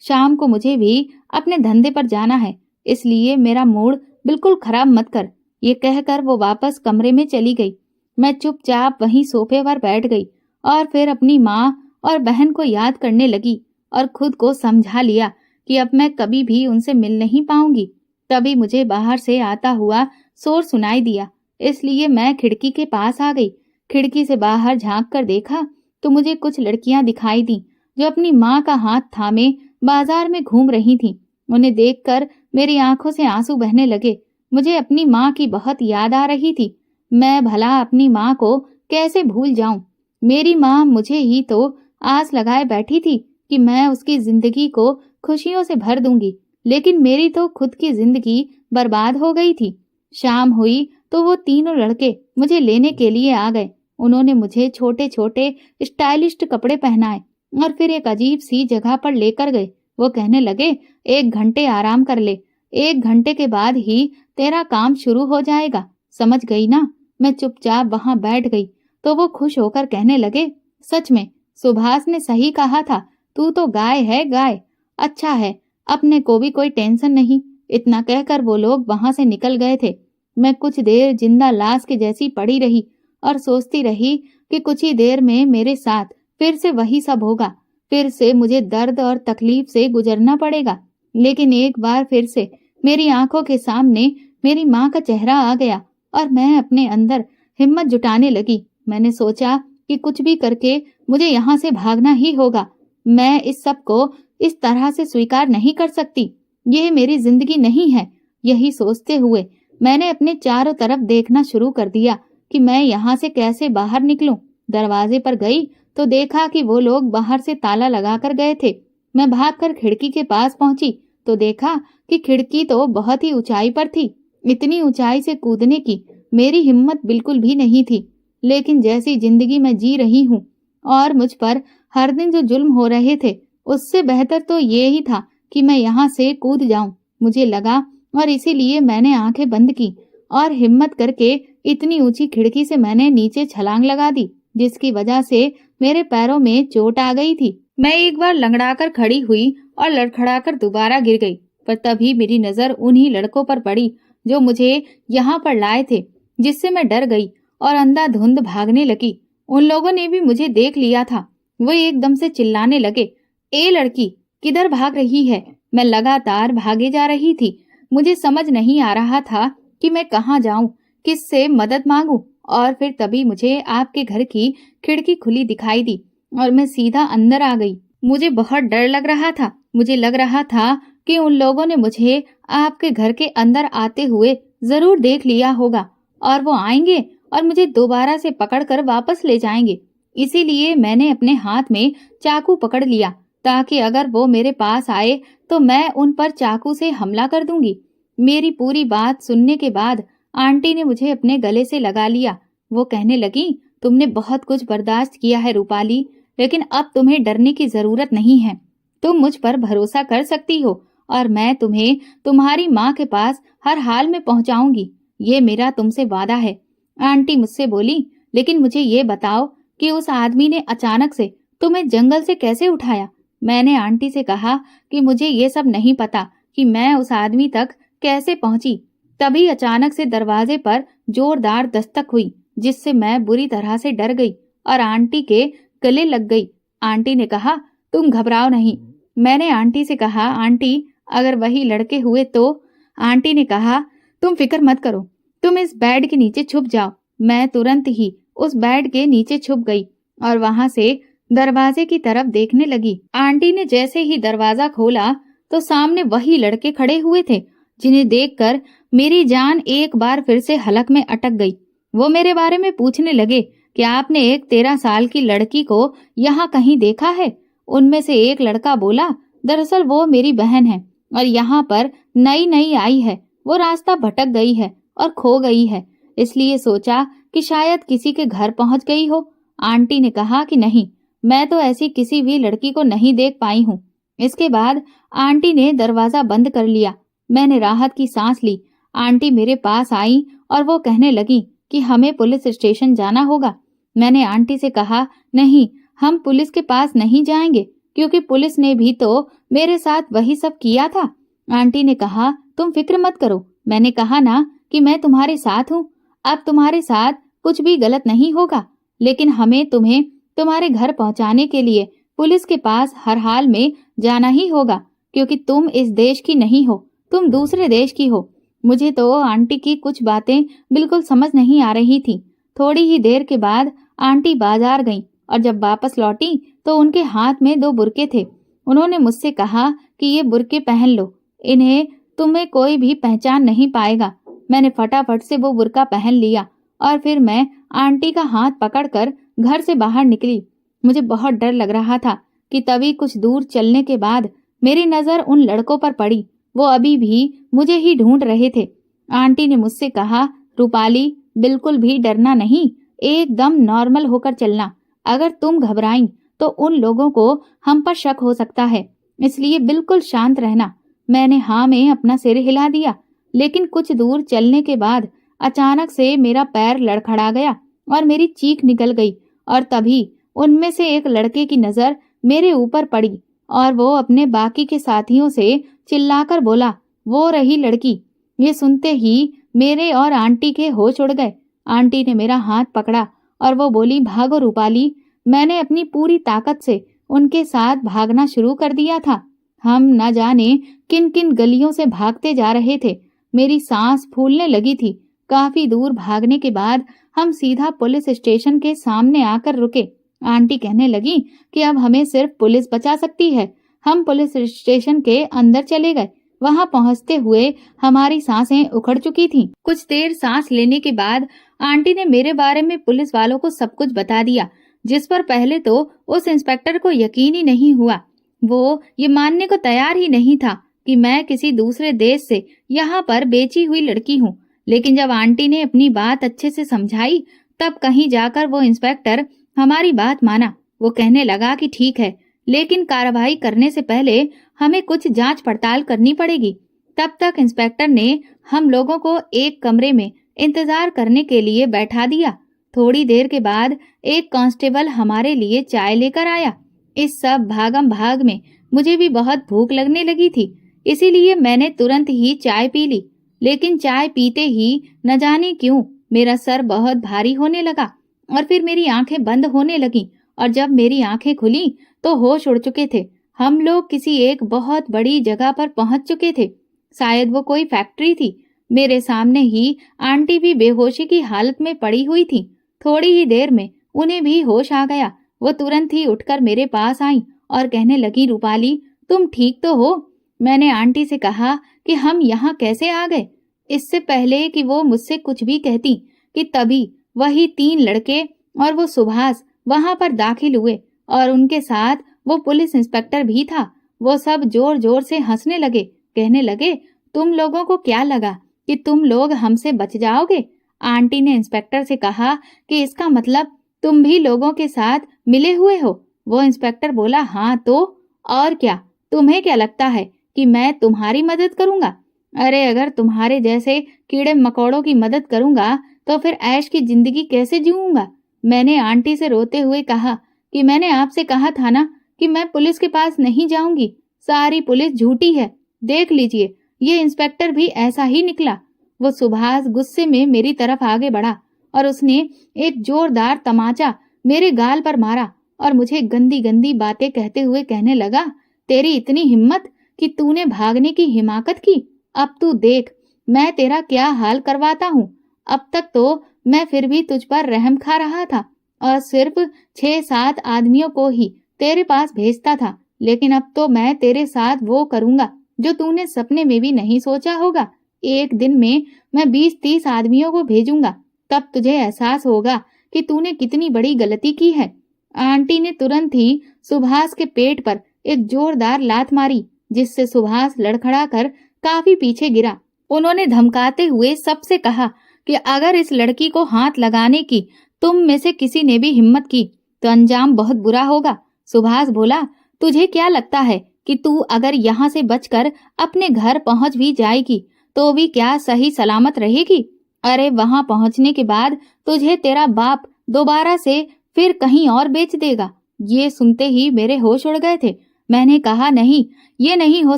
शाम को मुझे भी अपने धंधे पर जाना है, इसलिए मेरा मूड बिल्कुल खराब मत कर। ये कहकर वो वापस कमरे में चली गई। मैं चुपचाप वहीं सोफे पर बैठ गई और फिर अपनी माँ और बहन को याद करने लगी और खुद को समझा लिया कि अब मैं कभी भी उनसे मिल नहीं पाऊंगी। तभी मुझे बाहर से आता हुआ शोर सुनाई दिया, इसलिए मैं खिड़की के पास आ गई। खिड़की से बाहर झांक कर देखा तो मुझे कुछ लड़कियां दिखाई दी जो अपनी माँ का हाथ थामे बाजार में घूम रही थीं। उन्हें देखकर मेरी आंखों से आंसू बहने लगे। मुझे अपनी माँ की बहुत याद आ रही थी। मैं भला अपनी माँ को कैसे भूल जाऊं? मेरी माँ मुझे ही तो आस लगाए बैठी थी कि मैं उसकी जिंदगी को खुशियों से भर दूंगी, लेकिन मेरी तो खुद की जिंदगी बर्बाद हो गई थी। शाम हुई तो वो तीनों लड़के मुझे लेने के लिए आ गए। उन्होंने मुझे छोटे छोटे स्टाइलिश कपड़े पहनाए और फिर एक अजीब सी जगह पर लेकर गए। वो कहने लगे, 1 घंटे आराम कर ले, 1 घंटे के बाद ही तेरा काम शुरू हो जाएगा, समझ गई ना? मैं चुपचाप वहां बैठ गई तो वो खुश होकर कहने लगे, सच में सुभाष ने सही कहा था, तू तो गाय है गाय। अच्छा है, अपने को भी कोई टेंशन नहीं। इतना कहकर वो लोग वहां से निकल गए थे। मैं कुछ देर जिंदा लाश के जैसी पड़ी रही और सोचती रही कि कुछ ही देर में मेरे साथ फिर से वही सब होगा। फिर से मुझे दर्द और तकलीफ से गुजरना पड़ेगा। लेकिन एक बार फिर से मेरी आंखों के सामने मेरी माँ का चेहरा आ गया और मैं अपने अंदर हिम्मत जुटाने लगी। मैंने सोचा कि कुछ भी करके मुझे यहाँ से भागना ही होगा। मैं इस सब को इस तरह से स्वीकार नहीं कर सकती। यह मेरी जिंदगी नहीं है। यही सोचते हुए मैंने अपने चारों तरफ देखना शुरू कर दिया कि मैं यहाँ से कैसे बाहर निकलूं। दरवाजे पर गई तो देखा कि वो लोग बाहर से ताला लगाकर गए थे। मैं भागकर खिड़की के पास पहुंची तो देखा कि खिड़की तो बहुत ही ऊंचाई पर थी। इतनी ऊंचाई से कूदने की मेरी हिम्मत बिल्कुल भी नहीं थी। लेकिन जैसी जिंदगी मैं जी रही हूँ और मुझ पर हर दिन जो जुल्म हो रहे थे, उससे बेहतर तो ये ही था कि मैं यहाँ से कूद जाऊं। मुझे लगा और इसीलिए मैंने आंखें बंद की और हिम्मत करके इतनी ऊंची खिड़की से मैंने नीचे छलांग लगा दी, जिसकी वजह से मेरे पैरों में चोट आ गई थी। मैं एक बार लंगड़ाकर खड़ी हुई और लड़खड़ाकर दोबारा गिर गई, पर तभी मेरी नजर उन्हीं लड़कों पर पड़ी जो मुझे यहाँ पर लाए थे, जिससे मैं डर गई और अंधाधुंध भागने लगी। उन लोगों ने भी मुझे देख लिया था। वो एकदम से चिल्लाने लगे, ए लड़की, किधर भाग रही है? मैं लगातार भागे जा रही थी। मुझे समझ नहीं आ रहा था कि मैं कहाँ जाऊं, किससे मदद मांगूं। और फिर तभी मुझे आपके घर की खिड़की खुली दिखाई दी और मैं सीधा अंदर आ गई। मुझे बहुत डर लग रहा था। मुझे लग रहा था कि उन लोगों ने मुझे आपके घर के अंदर आते हुए जरूर देख लिया होगा और वो आएंगे और मुझे दोबारा से पकड़कर वापस ले जाएंगे। इसीलिए मैंने अपने हाथ में चाकू पकड़ लिया ताकि अगर वो मेरे पास आए तो मैं उन पर चाकू से हमला कर दूंगी। मेरी पूरी बात सुनने के बाद आंटी ने मुझे अपने गले से लगा लिया। वो कहने लगी, तुमने बहुत कुछ बर्दाश्त किया है रूपाली, लेकिन अब तुम्हें डरने की जरूरत नहीं है। तुम मुझ पर भरोसा कर सकती हो और मैं तुम्हें तुम्हारी माँ के पास हर हाल में पहुंचाऊंगी। ये मेरा तुमसे वादा है। आंटी मुझसे बोली, लेकिन मुझे ये बताओ कि उस आदमी ने अचानक से तुम्हें जंगल से कैसे उठाया? मैंने आंटी से कहा कि मुझे ये सब नहीं पता कि मैं उस आदमी तक कैसे पहुंची। तभी अचानक से दरवाजे पर जोरदार दस्तक हुई, जिससे मैं बुरी तरह से डर गई और आंटी के गले लग गई। आंटी ने कहा, तुम घबराओ नहीं। मैंने आंटी से कहा, आंटी अगर वही लड़के हुए तो? आंटी ने कहा, तुम फिक्र मत करो, तुम इस बेड के नीचे छुप जाओ। मैं तुरंत ही उस बेड के नीचे छुप गई और वहां से दरवाजे की तरफ देखने लगी। आंटी ने जैसे ही दरवाजा खोला तो सामने वही लड़के खड़े हुए थे, जिन्हें देखकर मेरी जान एक बार फिर से हलक में अटक गई। वो मेरे बारे में पूछने लगे कि आपने एक 13 साल की लड़की को यहाँ कहीं देखा है? उनमें से एक लड़का बोला, दरअसल वो मेरी बहन है और यहाँ पर नई नई आई है। वो रास्ता भटक गई है और खो गई है, इसलिए सोचा कि शायद किसी के घर पहुंच गई हो। आंटी ने कहा कि नहीं, मैं तो ऐसी किसी भी लड़की को नहीं देख पाई हूँ। इसके बाद आंटी ने दरवाजा बंद कर लिया। मैंने राहत की सांस ली। आंटी मेरे पास आई और वो कहने लगी कि हमें पुलिस स्टेशन जाना होगा। मैंने आंटी से कहा, नहीं, हम पुलिस के पास नहीं जाएंगे, क्योंकि पुलिस ने भी तो मेरे साथ वही सब किया था। आंटी ने कहा, तुम फिक्र मत करो, मैंने कहा ना कि मैं तुम्हारे साथ हूँ। अब तुम्हारे साथ कुछ भी गलत नहीं होगा, लेकिन हमें तुम्हें तुम्हारे घर पहुंचाने के लिए पुलिस के पास हर हाल में जाना ही होगा, क्योंकि तुम इस देश की नहीं हो, तुम दूसरे देश की हो। मुझे तो आंटी की कुछ बातें बिल्कुल समझ नहीं आ रही थी। थोड़ी ही देर के बाद आंटी बाजार गईं और जब वापस लौटी तो उनके हाथ में 2 बुरके थे। उन्होंने मुझसे कहा कि ये बुरके पहन लो, इन्हें तुम्हें कोई भी पहचान नहीं पाएगा। मैंने फटाफट से वो बुरका पहन लिया और फिर मैं आंटी का हाथ पकड़कर घर से बाहर निकली। मुझे बहुत डर लग रहा था कि तभी कुछ दूर चलने के बाद मेरी नजर उन लड़कों पर पड़ी। वो अभी भी मुझे ही ढूंढ रहे थे। आंटी ने मुझसे कहा, रूपाली, बिल्कुल भी डरना नहीं, एकदम नॉर्मल होकर चलना। अगर तुम घबराई तो उन लोगों को हम पर शक हो सकता है, इसलिए बिल्कुल शांत रहना। मैंने हाँ में अपना सिर हिला दिया, लेकिन कुछ दूर चलने के बाद अचानक से मेरा पैर लड़खड़ा गया और मेरी चीख निकल गई और तभी उनमें से एक लड़के की नजर मेरे ऊपर पड़ी और वो अपने बाकी के साथियों से चिल्लाकर बोला, वो रही लड़की। ये सुनते ही मेरे और आंटी के होश उड़ गए। आंटी ने मेरा हाथ पकड़ा और वो बोली, भागो रूपाली। मैंने अपनी पूरी ताकत से उनके साथ भागना शुरू कर दिया था। हम न जाने किन किन गलियों से भागते जा रहे थे। मेरी सांस फूलने लगी थी। काफी दूर भागने के बाद हम सीधा पुलिस स्टेशन के सामने आकर रुके। आंटी कहने लगी कि अब हमें सिर्फ पुलिस बचा सकती है। हम पुलिस स्टेशन के अंदर चले गए। वहां पहुंचते हुए हमारी सांसें उखड़ चुकी थीं। कुछ देर सांस लेने के बाद आंटी ने मेरे बारे में पुलिस वालों को सब कुछ बता दिया, जिस पर पहले तो उस इंस्पेक्टर को यकीन ही नहीं हुआ। वो ये मानने को तैयार ही नहीं था कि मैं किसी दूसरे देश से यहाँ पर बेची हुई लड़की हूँ। लेकिन जब आंटी ने अपनी बात अच्छे से समझाई, तब कहीं जाकर वो इंस्पेक्टर हमारी बात माना। वो कहने लगा कि ठीक है, लेकिन कार्रवाई करने से पहले हमें कुछ जांच पड़ताल करनी पड़ेगी। तब तक इंस्पेक्टर ने हम लोगों को एक कमरे में इंतजार करने के लिए बैठा दिया। थोड़ी देर के बाद एक कांस्टेबल हमारे लिए चाय लेकर आया। इस सब भागम भाग में मुझे भी बहुत भूख लगने लगी थी, इसीलिए मैंने तुरंत ही चाय पी ली। लेकिन चाय पीते ही न जाने क्यों मेरा सर बहुत भारी होने लगा और फिर मेरी आंखें बंद होने लगीं और जब मेरी आंखें खुली तो होश उड़ चुके थे। हम लोग किसी एक बहुत बड़ी जगह पर पहुंच चुके थे। शायद वो कोई फैक्ट्री थी। मेरे सामने ही आंटी भी बेहोशी की हालत में पड़ी हुई थी। थोड़ी ही देर में उन्हें भी होश आ गया। वो तुरंत ही उठकर मेरे पास आई और कहने लगी, रूपाली, तुम ठीक तो हो? मैंने आंटी से कहा कि हम यहाँ कैसे आ गए। इससे पहले कि वो मुझसे कुछ भी कहती कि तभी वही 3 लड़के और वो सुभाष वहां पर दाखिल हुए और उनके साथ वो पुलिस इंस्पेक्टर भी था। वो सब जोर जोर से हंसने लगे। कहने लगे, तुम लोगों को क्या लगा कि तुम लोग हमसे बच जाओगे? आंटी ने इंस्पेक्टर से कहा कि इसका मतलब तुम भी लोगों के साथ मिले हुए हो। वो इंस्पेक्टर बोला, हाँ तो और क्या, तुम्हें क्या लगता है कि मैं तुम्हारी मदद करूंगा? अरे अगर तुम्हारे जैसे कीड़े मकोड़ों की मदद करूंगा तो फिर ऐश की जिंदगी कैसे जीऊंगा? मैंने आंटी से रोते हुए कहा कि मैंने आपसे कहा था ना कि मैं पुलिस के पास नहीं जाऊंगी। सारी पुलिस झूठी है। देख लीजिए, ये इंस्पेक्टर भी ऐसा ही निकला। वो सुभाष गुस्से में मेरी तरफ आगे बढ़ा और उसने एक जोरदार तमाचा मेरे गाल पर मारा और मुझे गंदी गंदी बातें कहते हुए कहने लगा, तेरी इतनी हिम्मत कि तूने भागने की हिमाकत की। अब तू देख मैं तेरा क्या हाल करवाता हूँ। अब तक तो मैं फिर भी तुझ पर रहम खा रहा था और सिर्फ 6-7 आदमियों को ही तेरे पास भेजता था, लेकिन अब तो मैं तेरे साथ वो करूंगा जो तूने सपने में भी नहीं सोचा होगा। एक दिन में मैं 20-30 आदमियों को भेजूंगा, तब तुझे एहसास होगा कि तूने कितनी बड़ी गलती की है। आंटी ने तुरंत ही सुभाष के पेट पर एक जोरदार लात मारी, जिससे सुभाष लड़खड़ाकर काफी पीछे गिरा। उन्होंने धमकाते हुए सबसे कहा कि अगर इस लड़की को हाथ लगाने की तुम में से किसी ने भी हिम्मत की तो अंजाम बहुत बुरा होगा। सुभाष बोला, तुझे क्या लगता है कि तू अगर यहाँ से बचकर अपने घर पहुंच भी जाएगी तो भी क्या सही सलामत रहेगी? अरे वहां पहुंचने के बाद तुझे तेरा बाप दोबारा से फिर कहीं और बेच देगा। ये सुनते ही मेरे होश उड़ गए थे। मैंने कहा, नहीं, ये नहीं हो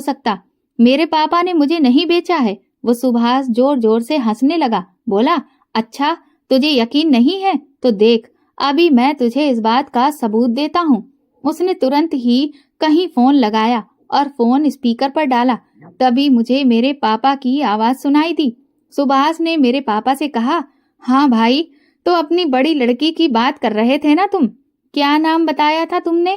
सकता। मेरे पापा ने मुझे नहीं बेचा है। वो सुभाष जोर जोर से हंसने लगा। बोला, अच्छा तुझे यकीन नहीं है तो देख, अभी मैं तुझे इस बात का सबूत देता हूँ। उसने तुरंत ही कहीं फोन लगाया और फोन स्पीकर पर डाला। तभी मुझे मेरे पापा की आवाज सुनाई दी। सुभाष ने मेरे पापा से कहा, हाँ भाई, तो अपनी बड़ी लड़की की बात कर रहे थे ना तुम? क्या नाम बताया था तुमने?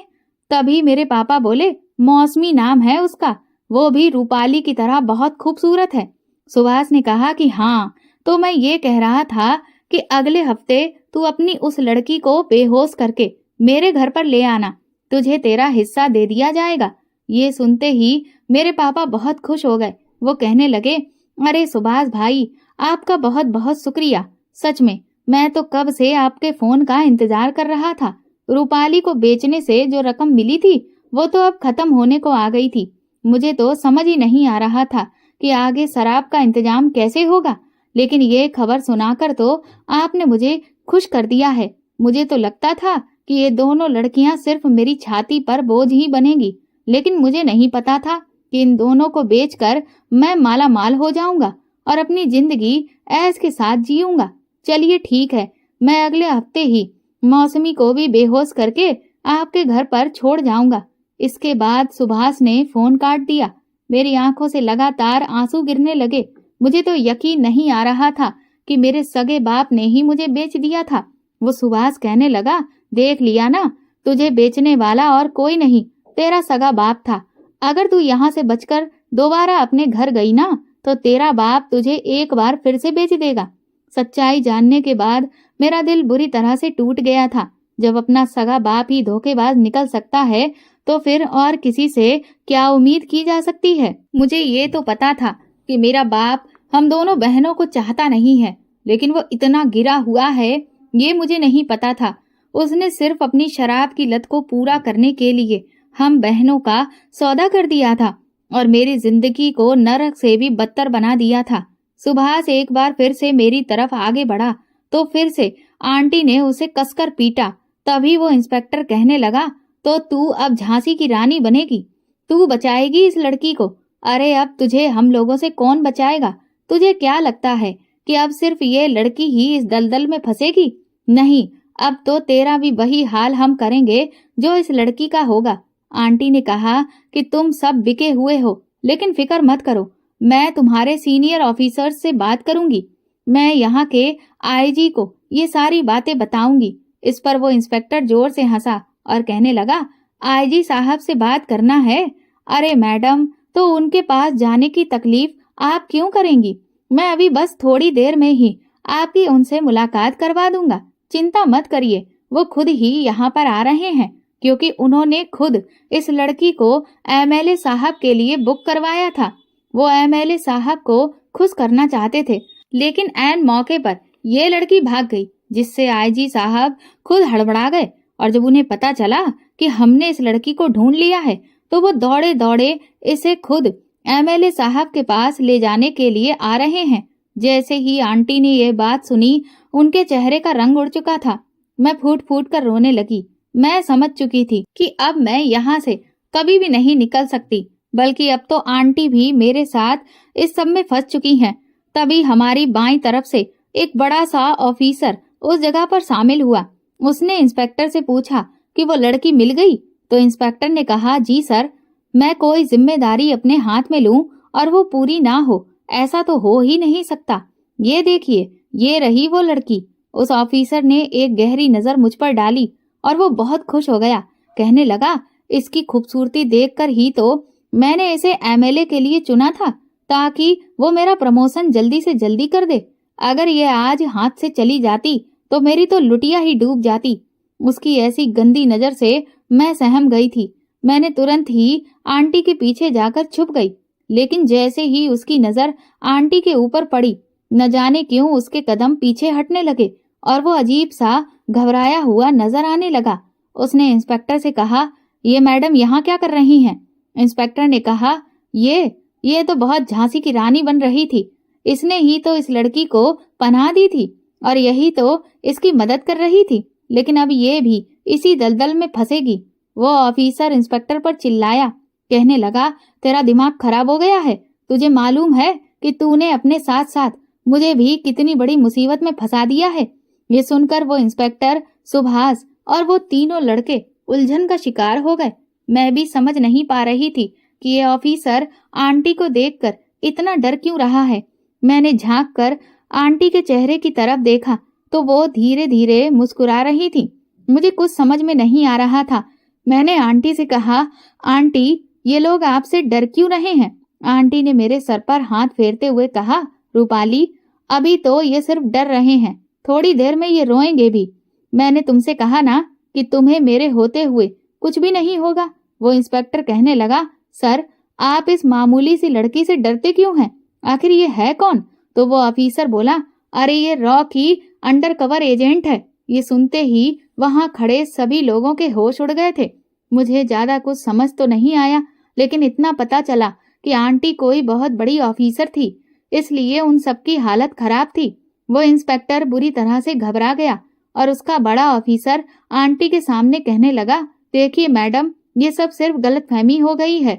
तभी मेरे पापा बोले, मौसमी नाम है उसका, वो भी रूपाली की तरह बहुत खूबसूरत है। सुभाष ने कहा कि हाँ, तो मैं ये कह रहा था कि अगले हफ्ते तू अपनी उस लड़की को बेहोश करके मेरे घर पर ले आना, तुझे तेरा हिस्सा दे दिया जाएगा। ये सुनते ही मेरे पापा बहुत खुश हो गए। वो कहने लगे, अरे सुभाष भाई, आपका बहुत बहुत शुक्रिया। सच में मैं तो कब से आपके फोन का इंतजार कर रहा था। रूपाली को बेचने से जो रकम मिली थी वो तो अब खत्म होने को आ गई थी। मुझे तो समझ ही नहीं आ रहा था कि आगे शराब का इंतजाम कैसे होगा, लेकिन ये खबर सुनाकर तो आपने मुझे खुश कर दिया है। मुझे तो लगता था कि ये दोनों लड़कियां सिर्फ मेरी छाती पर बोझ ही बनेगी, लेकिन मुझे नहीं पता था कि इन दोनों को बेचकर मैं माला माल हो जाऊंगा और अपनी जिंदगी ऐश के साथ जीऊंगा। चलिए ठीक है, मैं अगले हफ्ते ही मौसमी को भी बेहोश करके आपके घर पर छोड़ जाऊंगा। इसके बाद सुभाष ने फोन काट दिया। मेरी आंखों से लगातार आंसू गिरने लगे। मुझे तो यकीन नहीं आ रहा था कि मेरे सगे बाप ने ही मुझे बेच दिया था। वो सुभाष कहने लगा, देख लिया ना, तुझे बेचने वाला और कोई नहीं, तेरा सगा बाप था। अगर तू यहाँ से बचकर दोबारा अपने घर गई ना तो तेरा बाप तुझे एक बार फिर से बेच देगा। सच्चाई जानने के बाद मेरा दिल बुरी तरह से टूट गया था। जब अपना सगा बाप ही धोखेबाज निकल सकता है तो फिर और किसी से क्या उम्मीद की जा सकती है। मुझे ये तो पता था कि मेरा बाप हम दोनों बहनों को चाहता नहीं है, लेकिन वो इतना गिरा हुआ है ये मुझे नहीं पता था। उसने सिर्फ अपनी शराब की लत को पूरा करने के लिए हम बहनों का सौदा कर दिया था और मेरी जिंदगी को नरक से भी बदतर बना दिया था। सुभाष एक बार फिर से मेरी तरफ आगे बढ़ा तो फिर से आंटी ने उसे कसकर पीटा। तभी वो इंस्पेक्टर कहने लगा, तो तू अब झांसी की रानी बनेगी, तू बचाएगी इस लड़की को। अरे अब तुझे हम लोगों से कौन बचाएगा? तुझे क्या लगता है कि अब सिर्फ ये लड़की ही इस दलदल में फंसेगी? नहीं, अब तो तेरा भी वही हाल हम करेंगे जो इस लड़की का होगा। आंटी ने कहा कि तुम सब बिके हुए हो, लेकिन फिक्र मत करो, मैं तुम्हारे सीनियर ऑफिसर्स से बात करूंगी। मैं यहाँ के आईजी को ये सारी बातें बताऊंगी। इस पर वो इंस्पेक्टर जोर से हंसा और कहने लगा, आईजी साहब से बात करना है? अरे मैडम, तो उनके पास जाने की तकलीफ आप क्यों करेंगी? मैं अभी बस थोड़ी देर में ही आपकी उनसे मुलाकात करवा दूंगा। चिंता मत करिए, वो खुद ही यहाँ पर आ रहे हैं, क्योंकि उन्होंने खुद इस लड़की को एमएलए साहब के लिए बुक करवाया था। वो एमएलए साहब को खुश करना चाहते थे, लेकिन ऐन मौके पर ये लड़की भाग गई, जिससे आईजी साहब खुद हड़बड़ा गए। और जब उन्हें पता चला कि हमने इस लड़की को ढूंढ लिया है तो वो दौड़े दौड़े इसे खुद एमएलए साहब के पास ले जाने के लिए आ रहे हैं। जैसे ही आंटी ने ये बात सुनी, उनके चेहरे का रंग उड़ चुका था। मैं फूट फूट कर रोने लगी। मैं समझ चुकी थी कि अब मैं यहाँ से कभी भी नहीं निकल सकती, बल्कि अब तो आंटी भी मेरे साथ इस सब में फंस चुकी हैं। तभी हमारी बाईं तरफ से एक बड़ा सा ऑफिसर उस जगह पर शामिल हुआ। उसने इंस्पेक्टर से पूछा कि वो लड़की मिल गई। तो इंस्पेक्टर ने कहा, जी सर, मैं कोई जिम्मेदारी अपने हाथ में लूं और वो पूरी ना हो, ऐसा तो हो ही नहीं सकता। ये देखिए, ये रही वो लड़की। उस ऑफिसर ने एक गहरी नजर मुझ पर डाली और वो बहुत खुश हो गया। कहने लगा, इसकी खूबसूरती देखकर ही तो मैंने इसे एमएलए के लिए चुना था, ताकि वो मेरा प्रमोशन जल्दी से जल्दी कर दे। अगर ये आज हाथ से चली जाती तो मेरी तो लुटिया ही डूब जाती। उसकी ऐसी गंदी नजर से मैं सहम गई थी। मैंने तुरंत ही आंटी के पीछे जाकर छुप गई, लेकिन जैसे ही उसकी नजर आंटी के ऊपर पड़ी, न जाने क्यों उसके कदम पीछे हटने लगे और वो अजीब सा घबराया हुआ नजर आने लगा। उसने इंस्पेक्टर से कहा, ये मैडम यहाँ क्या कर रही हैं? इंस्पेक्टर ने कहा, ये तो बहुत झांसी की रानी बन रही थी। इसने ही तो इस लड़की को पनाह दी थी और यही तो इसकी मदद कर रही थी, लेकिन अब ये भी इसी दलदल में फंसेगी। वो ऑफिसर इंस्पेक्टर पर चिल्लाया, कहने लगा, तेरा दिमाग खराब हो गया है? तुझे मालूम है कि तूने अपने साथ साथ मुझे भी कितनी बड़ी मुसीबत में फंसा दिया है? ये सुनकर वो इंस्पेक्टर, सुभाष और वो तीनों लड़के उलझन का शिकार हो गए। मैं भी समझ नहीं पा रही थी कि ये ऑफिसर आंटी को देखकर इतना डर क्यों रहा है। मैंने झांक कर आंटी के चेहरे की तरफ देखा तो वो धीरे धीरे मुस्कुरा रही थी। मुझे कुछ समझ में नहीं आ रहा था। मैंने आंटी से कहा, आंटी, ये लोग आपसे डर क्यों रहे हैं? आंटी ने मेरे सर पर हाथ फेरते हुए कहा, रूपाली, अभी तो ये सिर्फ डर रहे हैं, थोड़ी देर में ये रोएंगे भी। मैंने तुमसे कहा ना कि तुम्हें मेरे होते हुए कुछ भी नहीं होगा। वो इंस्पेक्टर कहने लगा, सर, आप इस मामूली सी लड़की से डरते क्यों हैं? आखिर ये है कौन? तो वो ऑफिसर बोला, अरे ये रॉ की अंडरकवर एजेंट है। ये सुनते ही वहां खड़े सभी लोगों के होश उड़ गए थे। मुझे ज्यादा कुछ समझ तो नहीं आया, लेकिन इतना पता चला कि आंटी कोई बहुत बड़ी ऑफिसर थी, इसलिए उन सबकी हालत खराब थी। वो इंस्पेक्टर बुरी तरह से घबरा गया और उसका बड़ा ऑफिसर आंटी के सामने कहने लगा, देखिए मैडम, ये सब सिर्फ गलतफहमी हो गई है।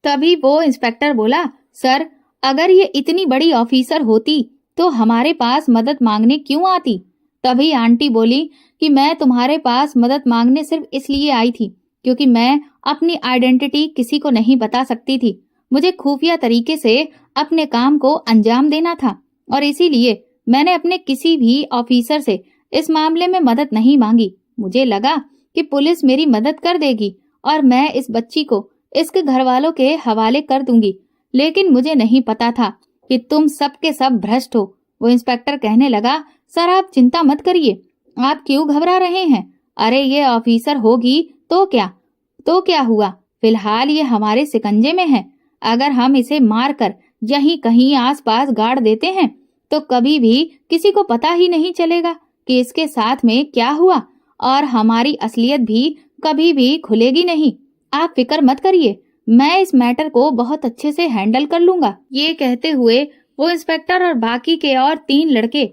तभी वो इंस्पेक्टर बोला, सर, अगर ये इतनी बड़ी ऑफिसर होती तो हमारे पास मदद मांगने क्यों आती? तभी आंटी बोली कि मैं तुम्हारे पास मदद मांगने सिर्फ इसलिए आई थी क्योंकि मैं अपनी आइडेंटिटी किसी को नहीं बता सकती थी। मुझे खुफिया तरीके से अपने काम को अंजाम देना था और इसीलिए मैंने अपने किसी भी ऑफिसर से इस मामले में मदद नहीं मांगी। मुझे लगा कि पुलिस मेरी मदद कर देगी और मैं इस बच्ची को इसके घर वालों के हवाले कर दूंगी, लेकिन मुझे नहीं पता था कि तुम सब के सब भ्रष्ट हो। वो इंस्पेक्टर कहने लगा, सर, आप चिंता मत करिए, आप क्यों घबरा रहे हैं? अरे ये ऑफिसर होगी तो क्या हुआ? फिलहाल ये हमारे शिकंजे में है। अगर हम इसे मारकर यहीं कहीं आसपास गाड़ देते हैं तो कभी भी किसी को पता ही नहीं चलेगा कि इसके साथ में क्या हुआ और हमारी असलियत भी कभी भी खुलेगी नहीं। आप फिक्र मत करिए, मैं इस मैटर को बहुत अच्छे से हैंडल कर लूंगा। ये कहते हुए वो इंस्पेक्टर और बाकी के और 3 लड़के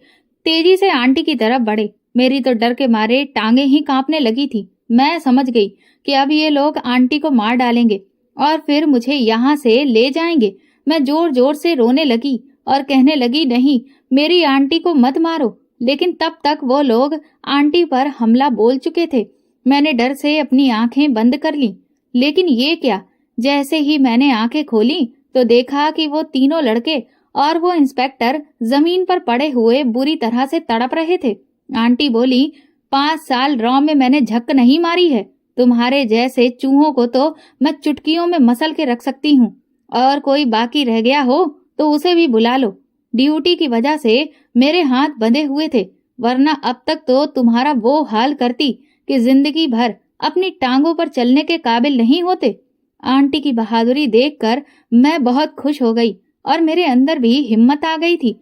तेजी से आंटी की तरफ बढ़े। मेरी तो डर के मारे टांगे ही कांपने लगी थी। मैं समझ गई कि अब ये लोग आंटी को मार डालेंगे और फिर मुझे यहाँ से ले जाएंगे। मैं जोर जोर से रोने लगी और कहने लगी, नहीं, मेरी आंटी को मत मारो। लेकिन तब तक वो लोग आंटी पर हमला बोल चुके थे। मैंने डर से अपनी आंखें बंद कर ली, लेकिन ये क्या, जैसे ही मैंने आंखें खोली तो देखा कि वो तीनों लड़के और वो इंस्पेक्टर जमीन पर पड़े हुए बुरी तरह से तड़प रहे थे। आंटी बोली, 5 साल रॉ में मैंने झक नहीं मारी है। तुम्हारे जैसे चूहों को तो मैं चुटकियों में मसल के रख सकती हूँ, और कोई बाकी रह गया हो तो उसे भी बुला लो। ड्यूटी की वजह से मेरे हाथ बंधे हुए थे, वरना अब तक तो तुम्हारा वो हाल करती कि जिंदगी भर अपनी टांगों पर चलने के काबिल नहीं होते। आंटी की बहादुरी देखकर मैं बहुत खुश हो गई और मेरे अंदर भी हिम्मत आ गई थी।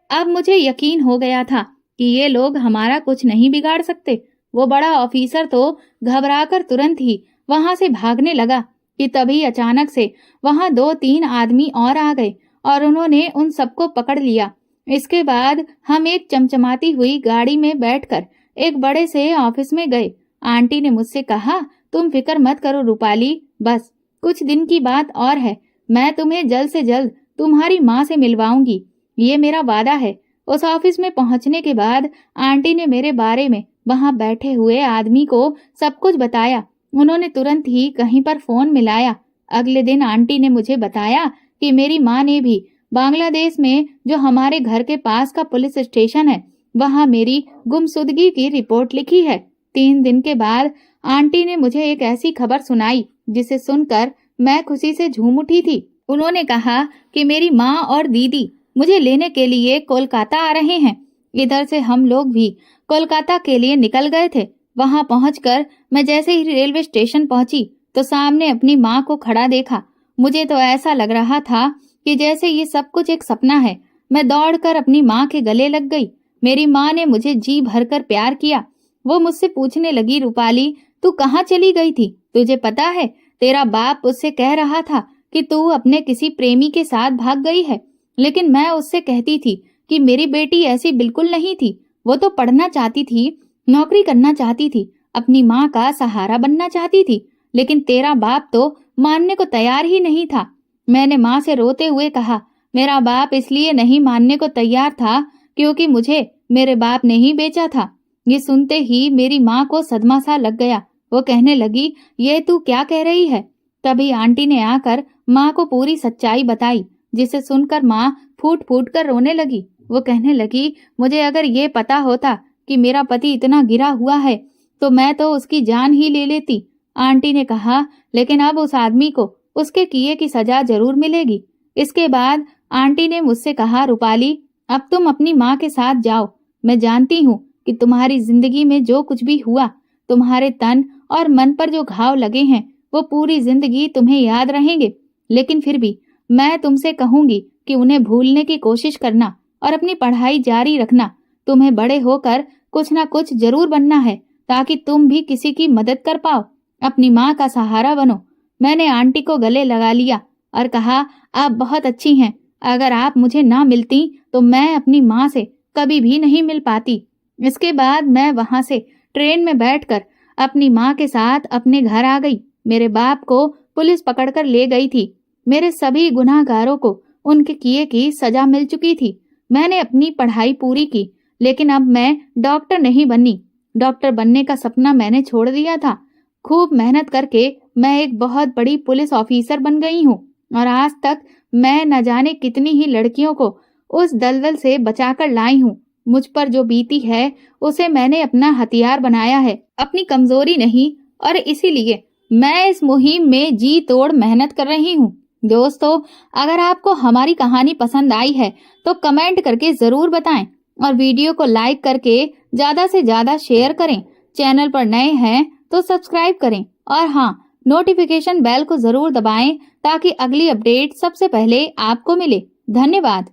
अब मुझे यकीन हो गया था कि ये लोग हमारा कुछ नहीं बिगाड़ सकते। वो बड़ा ऑफिसर तो घबराकर तुरंत ही वहां से भागने लगा कि तभी अचानक से वहां 2-3 आदमी और आ गए और उन्होंने उन सबको पकड़ लिया। इसके बाद हम एक चमचमाती हुई गाड़ी में बैठकर एक बड़े से ऑफिस में गए आंटी ने मुझसे कहा, तुम फिक्र मत करो रूपाली, बस कुछ दिन की बात और है। मैं तुम्हें जल्द से जल्द तुम्हारी माँ से मिलवाऊंगी, ये मेरा वादा है। उस ऑफिस में पहुंचने के बाद आंटी ने मेरे बारे में वहां बैठे हुए आदमी को सब कुछ बताया। उन्होंने तुरंत ही कहीं पर फोन मिलाया। अगले दिन आंटी ने मुझे बताया कि मेरी माँ ने भी बांग्लादेश में जो हमारे घर के पास का पुलिस स्टेशन है, वहां मेरी गुमशुदगी की रिपोर्ट लिखी है। 3 दिन के बाद आंटी ने मुझे एक ऐसी खबर सुनाई जिसे सुनकर मैं खुशी से झूम उठी थी। उन्होंने कहा कि मेरी माँ और दीदी मुझे लेने के लिए कोलकाता आ रहे हैं। इधर से हम लोग भी कोलकाता के लिए निकल गए थे। वहां पहुंचकर मैं जैसे ही रेलवे स्टेशन पहुंची तो सामने अपनी माँ को खड़ा देखा। मुझे तो ऐसा लग रहा था कि जैसे ये सब कुछ एक सपना है। मैं दौड़कर अपनी माँ के गले लग गई। मेरी माँ ने मुझे जी भरकर प्यार किया। वो मुझसे पूछने लगी, रूपाली तू कहाँ चली गई थी? तुझे पता है तेरा बाप उससे कह रहा था कि तू अपने किसी प्रेमी के साथ भाग गई है। लेकिन मैं उससे कहती थी कि मेरी बेटी ऐसी बिल्कुल नहीं थी। वो तो पढ़ना चाहती थी, नौकरी करना चाहती थी, अपनी माँ का सहारा बनना चाहती थी। लेकिन तेरा बाप तो मानने को तैयार ही नहीं था। मैंने माँ से रोते हुए कहा, मेरा बाप इसलिए नहीं मानने को तैयार था क्योंकि मुझे मेरे बाप ने ही बेचा था। ये सुनते ही मेरी माँ को सदमा सा लग गया। वो कहने लगी, ये तू क्या कह रही है? तभी आंटी ने आकर माँ को पूरी सच्चाई बताई, जिसे सुनकर माँ फूट फूट कर रोने लगी। वो कहने लगी, मुझे अगर ये पता होता कि मेरा पति इतना गिरा हुआ है तो मैं तो उसकी जान ही ले लेती। आंटी ने कहा, लेकिन अब उस आदमी को उसके किए की सजा जरूर मिलेगी। इसके बाद आंटी ने मुझसे कहा, रूपाली अब तुम अपनी माँ के साथ जाओ। मैं जानती हूँ कि तुम्हारी जिंदगी में जो कुछ भी हुआ, तुम्हारे तन और मन पर जो घाव लगे हैं, वो पूरी जिंदगी तुम्हें याद रहेंगे। लेकिन फिर भी मैं तुमसे कहूंगी कि उन्हें भूलने की कोशिश करना और अपनी पढ़ाई जारी रखना। तुम्हें बड़े होकर कुछ ना कुछ जरूर बनना है ताकि तुम भी किसी की मदद कर पाओ, अपनी माँ का सहारा बनो। मैंने आंटी को गले लगा लिया और कहा, आप बहुत अच्छी हैं। अगर आप मुझे ना मिलती तो मैं अपनी माँ से कभी भी नहीं मिल पाती। इसके बाद मैं वहां से ट्रेन में बैठकर अपनी माँ के साथ अपने घर आ गई। मेरे बाप को पुलिस पकड़कर ले गई थी। मेरे सभी गुनाहगारों को उनके किए की सजा मिल चुकी थी। मैंने अपनी पढ़ाई पूरी की, लेकिन अब मैं डॉक्टर नहीं बनी। डॉक्टर बनने का सपना मैंने छोड़ दिया था। खूब मेहनत करके मैं एक बहुत बड़ी पुलिस ऑफिसर बन गई हूँ और आज तक मैं न जाने कितनी ही लड़कियों को उस दलदल से बचाकर लाई हूँ। मुझ पर जो बीती है उसे मैंने अपना हथियार बनाया है, अपनी कमजोरी नहीं। और इसीलिए मैं इस मुहिम में जी तोड़ मेहनत कर रही हूँ। दोस्तों, अगर आपको हमारी कहानी पसंद आई है तो कमेंट करके जरूर बताएं और वीडियो को लाइक करके ज्यादा से ज्यादा शेयर करें। चैनल पर नए हैं तो सब्सक्राइब करें और हाँ, नोटिफिकेशन बेल को जरूर दबाएं ताकि अगली अपडेट सबसे पहले आपको मिले। धन्यवाद।